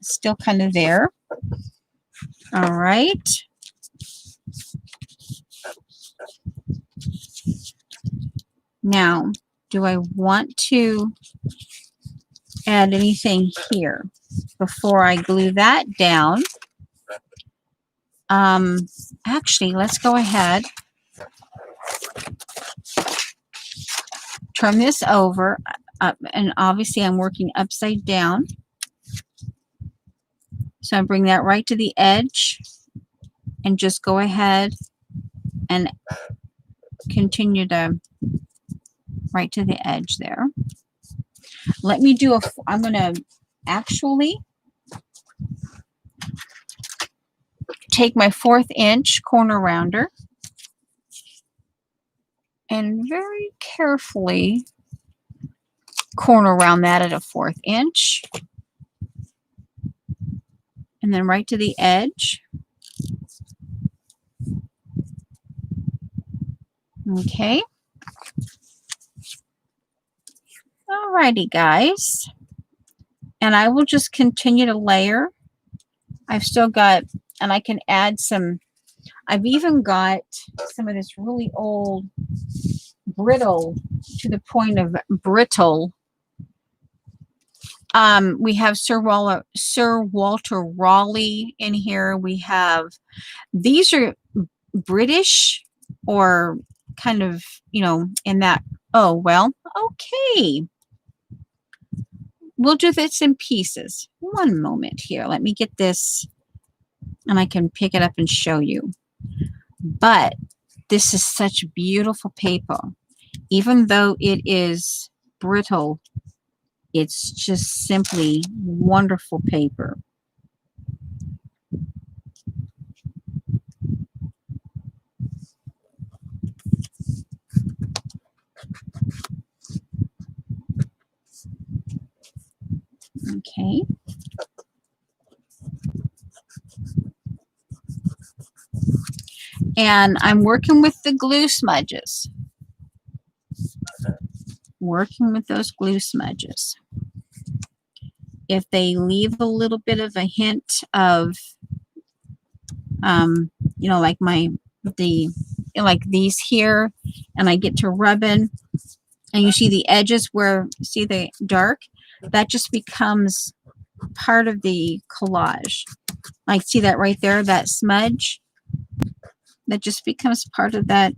still kind of there. All right. Now, do I want to add anything here before I glue that down? Actually, let's go ahead. Turn this over. up, and obviously I'm working upside down. So I bring that right to the edge and just go ahead and continue to right to the edge there. Let me do I'm going to actually take my 1/4 inch corner rounder and very carefully corner round that at a 1/4 inch. And then right to the edge. Okay. Alrighty, guys. And I will just continue to layer. I've still got, and I can add some, I've even got some of this really old brittle, to the point of brittle. We have Sir Walter Raleigh in here. We have, these are British, or kind of, you know, in that, oh, well, okay. We'll do this in pieces. One moment here. Let me get this, and I can pick it up and show you. But this is such beautiful paper. Even though it is brittle, it's just simply wonderful paper. Okay. And I'm working with the glue smudges. Working with those glue smudges. If they leave a little bit of a hint of, you know, like like these here, and I get to rubbing, and you see the edges where, see the dark, that just becomes part of the collage. Like, see that right there, that smudge? That just becomes part of that,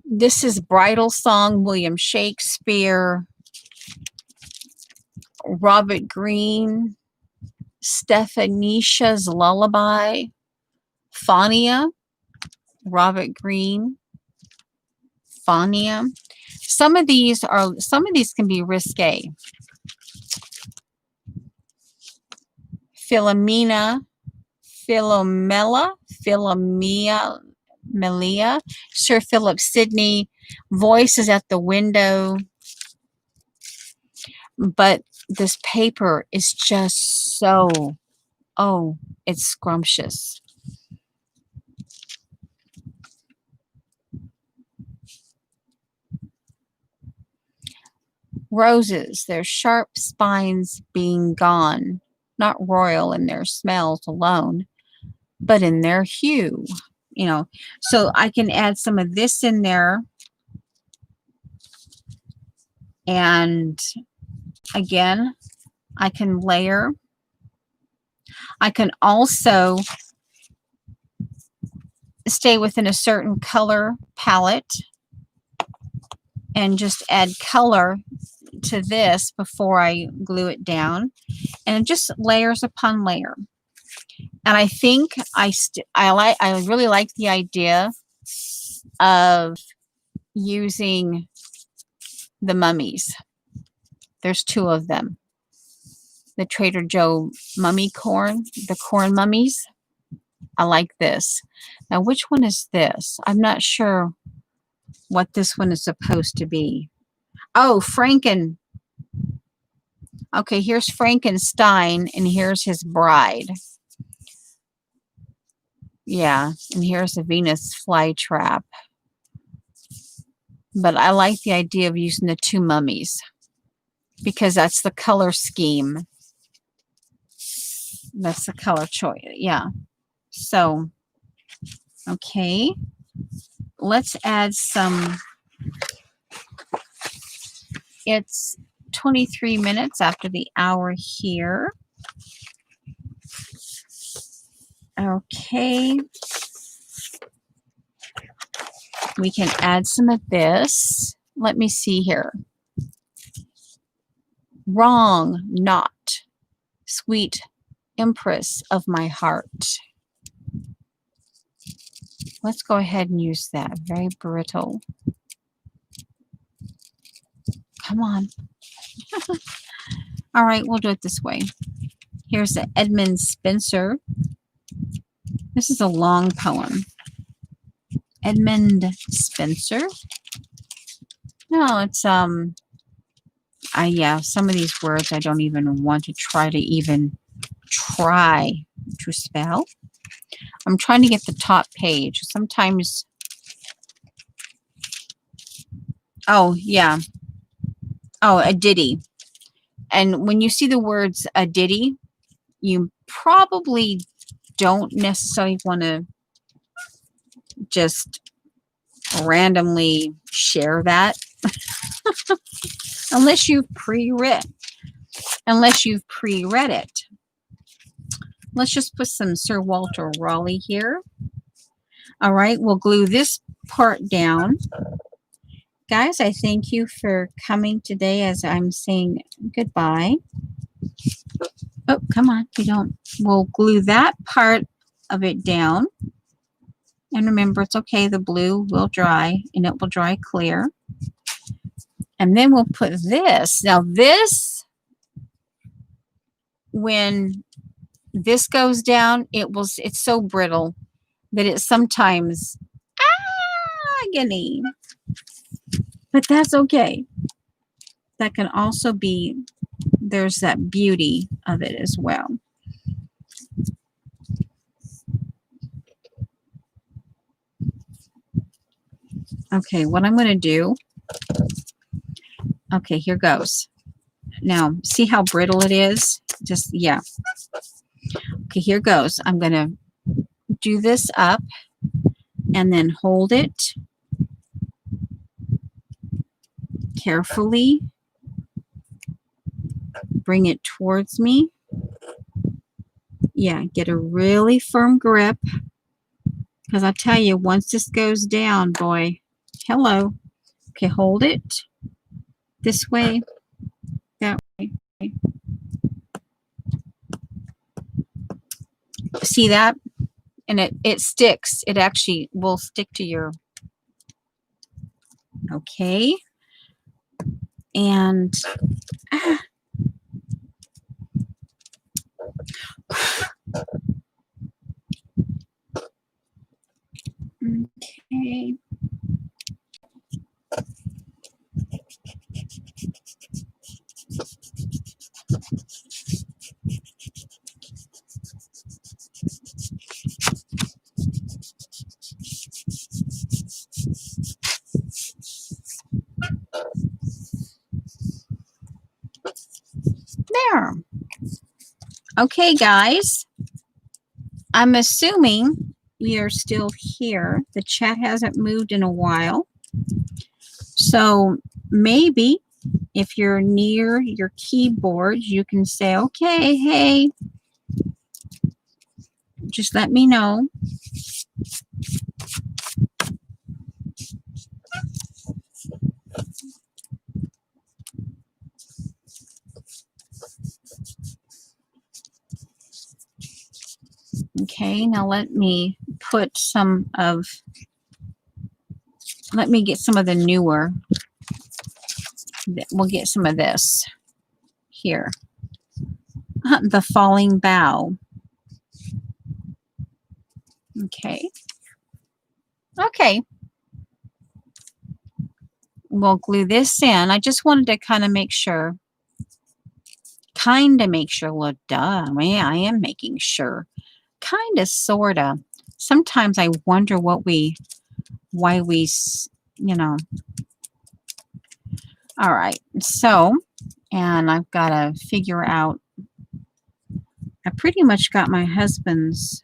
this is Bridal Song, William Shakespeare, Robert Greene, Stephanicia's Lullaby, Fania, Robert Greene, Fania. Some of these can be risque. Philomena, Melia, Sir Philip Sidney, Voices at the Window. But this paper is just so, oh, it's scrumptious. Roses, their sharp spines being gone, not royal in their smells alone, but in their hue, you know. So I can add some of this in there. And again, I can layer. I can also stay within a certain color palette and just add color to this before I glue it down, and just layers upon layer. And I think I really like the idea of using the mummies. There's 2 of them. The Trader Joe mummy corn, the corn mummies. I like this. Now, which one is this? I'm not sure what this one is supposed to be. Oh, okay, here's Frankenstein, and here's his bride. Yeah, and here's the Venus flytrap. But I like the idea of using the 2 mummies because that's the color scheme. That's the color choice. Yeah. So, okay. Let's add some. It's 23 minutes after the hour here. Okay. We can add some of this. Let me see here. Wrong, not. Sweet empress of my heart. Let's go ahead and use that. Very brittle. Come on. All right, we'll do it this way. Here's the Edmund Spenser. This is a long poem. Edmund Spenser. No, it's yeah, some of these words I don't even want to try to spell. I'm trying to get the top page. Sometimes, oh yeah. Oh, a ditty. And when you see the words a ditty, you probably don't necessarily want to just randomly share that unless you've pre-read it. Let's just put some Sir Walter Raleigh here. All right, we'll glue this part down. Guys, I thank you for coming today as I'm saying goodbye. Oh, come on, you don't. We'll glue that part of it down. And remember, it's okay, the blue will dry, and it will dry clear. And then we'll put this. Now this, when this goes down, it's so brittle that it sometimes, agony. But that's okay. That can also be, there's that beauty of it as well. Okay, what I'm going to do, okay, here goes. Now, see how brittle it is? Just, yeah. Okay, here goes. I'm going to do this up and then hold it carefully. Bring it towards me. Yeah, get a really firm grip. Because I tell you, once this goes down, boy, hello. Okay, hold it this way, that way. See that? And it sticks. It actually will stick to your, okay. And okay. There. Okay, guys. I'm assuming you're still here. The chat hasn't moved in a while. So maybe if you're near your keyboard, you can say, okay, hey, just let me know. Okay, now let me put some of, let me get some of the newer, we'll get some of this here. The falling bough. Okay. Okay. We'll glue this in. I just wanted to kind of make sure. Well, duh, man, I am making sure. Kind of, sort of. Sometimes I wonder why we, you know. All right. So, and I've got to figure out, I pretty much got my husband's,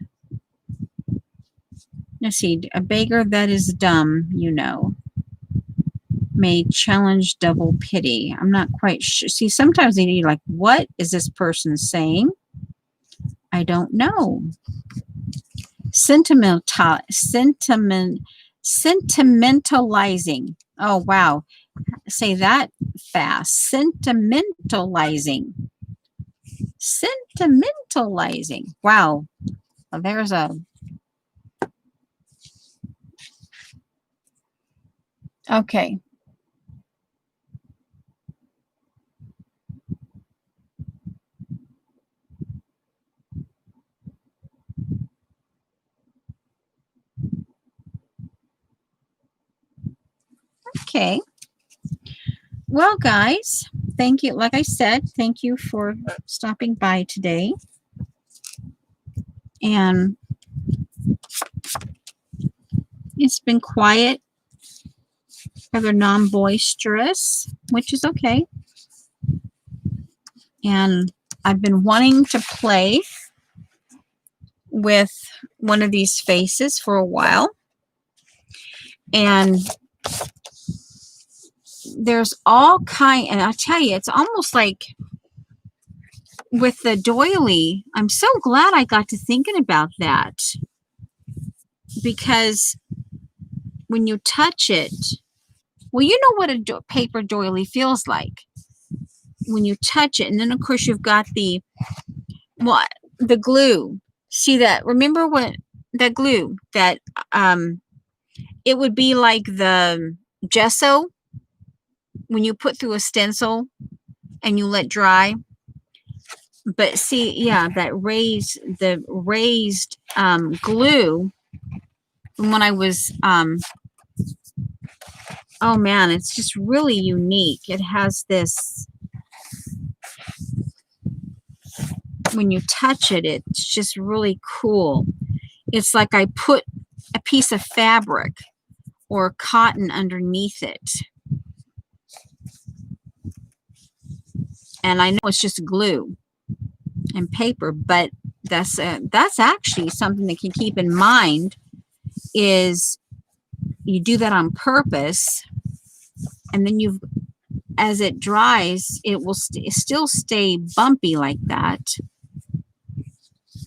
let's see, a beggar that is dumb, you know, may challenge double pity. I'm not quite sure. See, sometimes they need like, what is this person saying? I don't know. Sentimentality. Sentimentalizing. Oh, wow. Say that fast. Sentimentalizing. Sentimentalizing. Wow. Well, there's a... Okay. Okay. Well, guys, thank you. Like I said, thank you for stopping by today. And it's been quiet, rather non-boisterous, which is okay. And I've been wanting to play with one of these faces for a while. And there's all kind, and I tell you, it's almost like with the doily, I'm so glad I got to thinking about that, because when you touch it, well, you know what a paper doily feels like when you touch it. And then of course you've got the glue. See that? Remember what that glue that it would be like the gesso when you put through a stencil and you let dry. But see, yeah, that raised glue when I was oh man, it's just really unique. It has this, when you touch it, it's just really cool. It's like I put a piece of fabric or cotton underneath it. And I know it's just glue and paper, but that's actually something that you can keep in mind, is you do that on purpose, and then as it dries, it will still stay bumpy like that.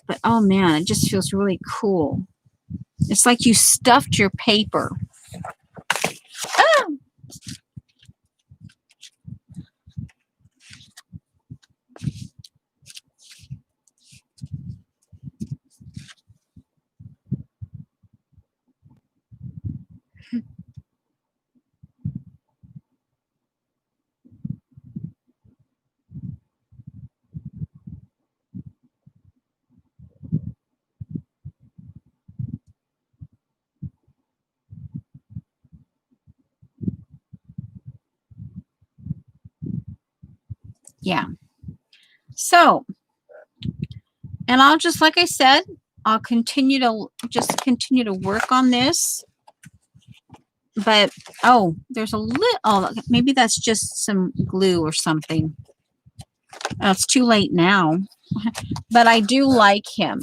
But oh man, it just feels really cool. It's like you stuffed your paper. Oh! Yeah. So, and I'll just, like I said, I'll continue to work on this. But oh, there's a little, oh, maybe that's just some glue or something. Oh, it's too late now. But I do like him.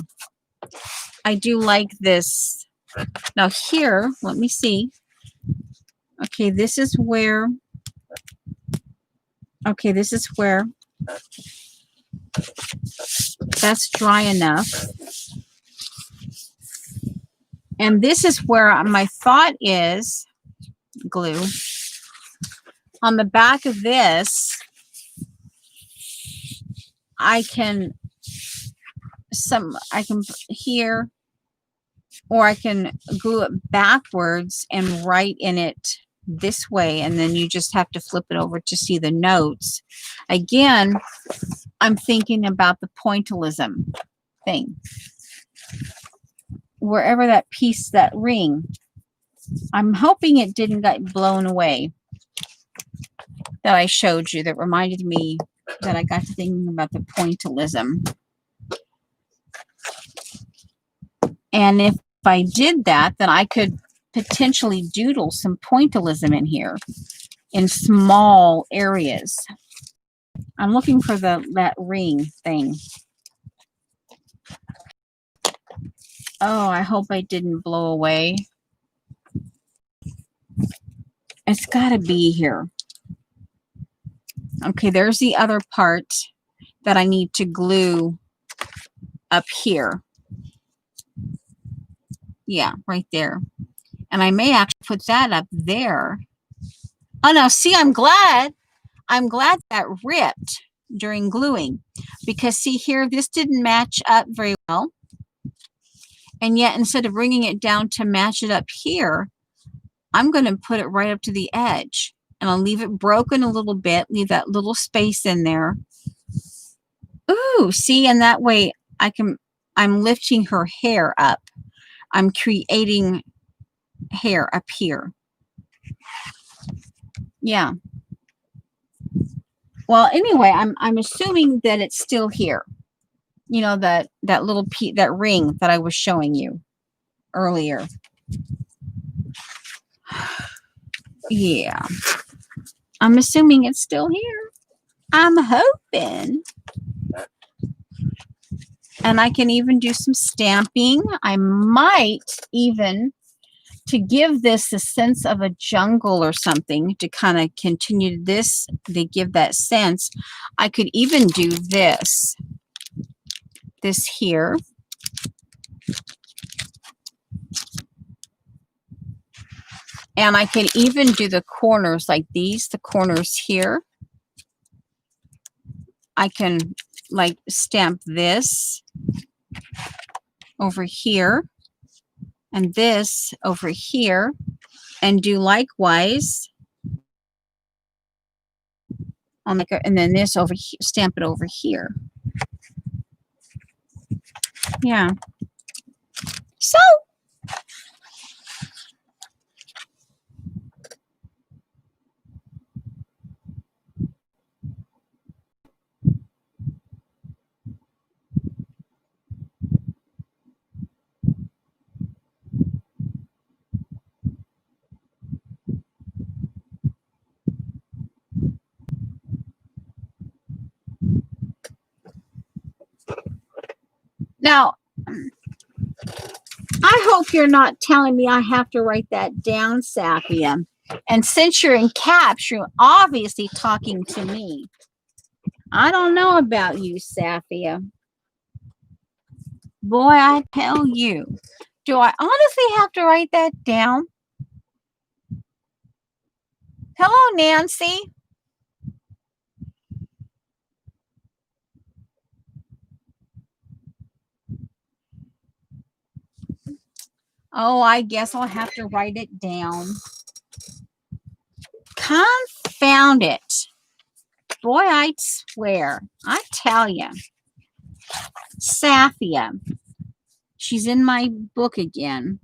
I do like this. Now here, let me see. Okay, this is where, that's dry enough. And this is where my thought is, glue. On the back of this, I can here, or I can glue it backwards and write in it this way, and then you just have to flip it over to see the notes. Again, I'm thinking about the pointillism thing. Wherever that piece, that ring, I'm hoping it didn't get blown away, that I showed you, that reminded me that I got to thinking about the pointillism. And if I did that, then I could potentially doodle some pointillism in here in small areas. I'm looking for that ring thing. Oh, I hope I didn't blow away. It's got to be here. Okay, there's the other part that I need to glue up here. Yeah, right there. And I may actually put that up there. Oh no, see, I'm glad that ripped during gluing, because see here, this didn't match up very well. And yet instead of bringing it down to match it up here, I'm going to put it right up to the edge, and I'll leave it broken a little bit, leave that little space in there. Ooh, see, and that way I'm lifting her hair up. I'm creating hair up here. Yeah. Well, anyway, I'm assuming that it's still here. You know, that little that ring that I was showing you earlier. Yeah. I'm assuming it's still here. I'm hoping. And I can even do some stamping. I might even, to give this a sense of a jungle or something, to kind of continue this, to give that sense, I could even do this here. And I can even do the corners like these, the corners here. I can like stamp this over here and this over here, and do likewise. I'll make and then this over here, stamp it over here. Yeah. So now, I hope you're not telling me I have to write that down, Safia. And since you're in caps, you're obviously talking to me. I don't know about you, Safia. Boy, I tell you, do I honestly have to write that down? Hello, Nancy. Oh, I guess I'll have to write it down. Confound it. Boy, I swear. I tell you. Safia. She's in my book again.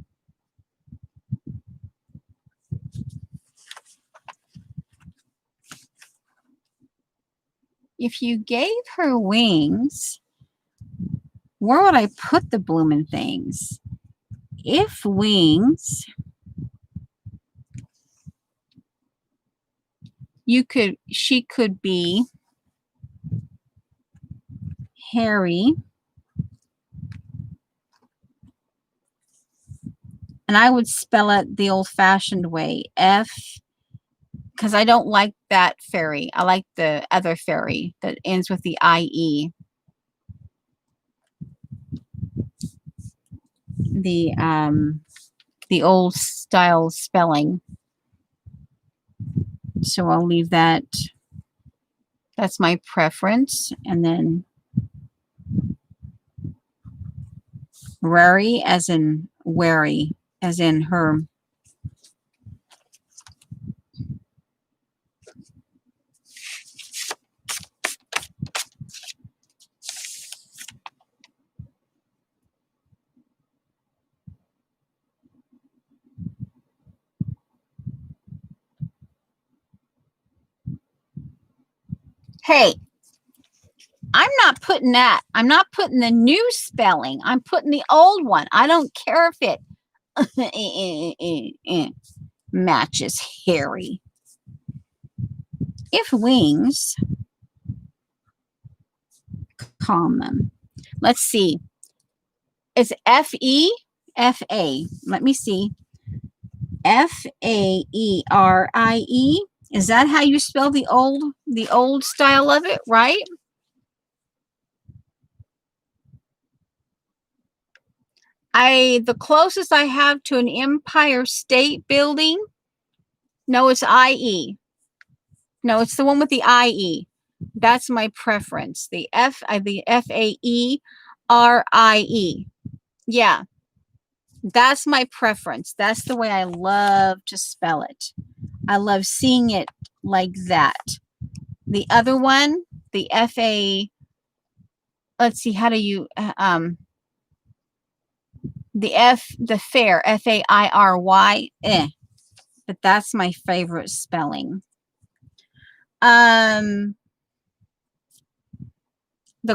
If you gave her wings, where would I put the blooming things? If wings, she could be hairy. And I would spell it the old-fashioned way, F, because I don't like that fairy. I like the other fairy that ends with the IE. The old style spelling. So I'll leave that. That's my preference. And then Rary, as in wary, as in her. Hey, I'm not putting that. I'm not putting the new spelling. I'm putting the old one. I don't care if it matches hairy. If wings, common. Let's see. It's F-E, F-A. Let me see. F-A-E-R-I-E. Is that how you spell the old style of it, right? the closest I have to an Empire State Building. No, it's IE. No, it's the one with the IE. That's my preference. The FAERIE. Yeah, that's my preference. That's the way I love to spell it. I love seeing it like that. The other one, the let's see, how do you, the fair, FAIRY, but that's my favorite spelling. The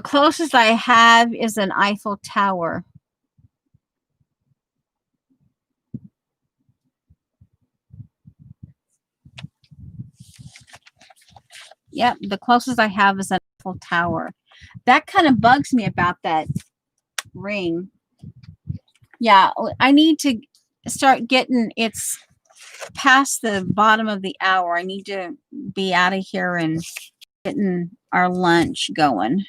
closest I have is an Eiffel Tower. Yep, the closest I have is an Eiffel Tower. That kind of bugs me about that ring. Yeah, I need to start getting, it's past the bottom of the hour. I need to be out of here and getting our lunch going.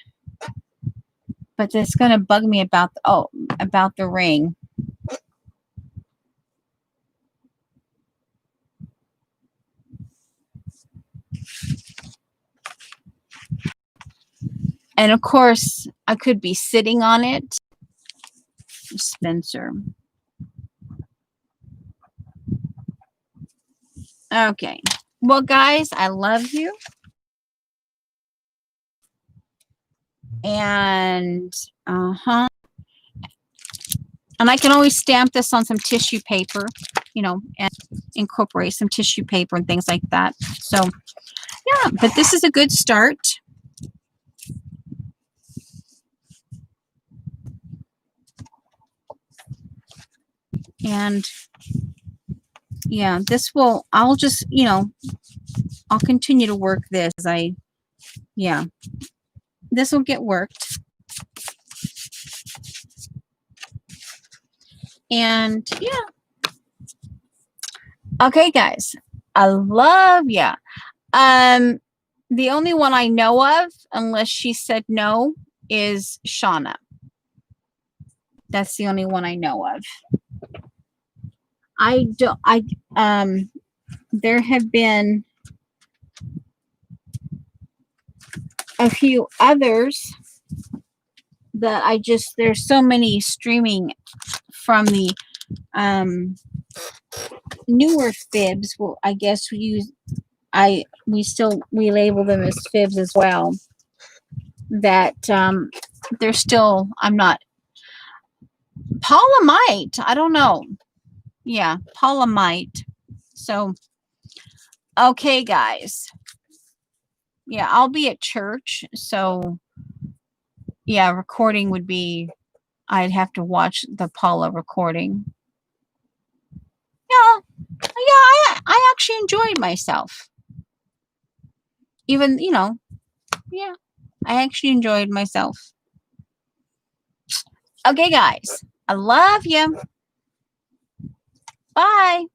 But it's going to bug me about about the ring. And of course, I could be sitting on it. Spencer. Okay. Well, guys, I love you. And, and I can always stamp this on some tissue paper, you know, and incorporate some tissue paper and things like that. So, yeah, but this is a good start. And yeah, this will, I'll just, you know, I'll continue to work this. Yeah, this will get worked. And yeah. Okay, guys, I love ya. The only one I know of, unless she said no, is Shauna. That's the only one I know of. There have been a few others that there's so many streaming from the newer fibs. Well, I guess we label them as fibs as well. That they're still, I'm not, Polyamite, I don't know. Yeah, Polyamite. So, okay, guys. Yeah, I'll be at church. So, yeah, recording would be, I'd have to watch the Paula recording. Yeah, I actually enjoyed myself. Even, you know, yeah, I actually enjoyed myself. Okay, guys, I love you. Bye.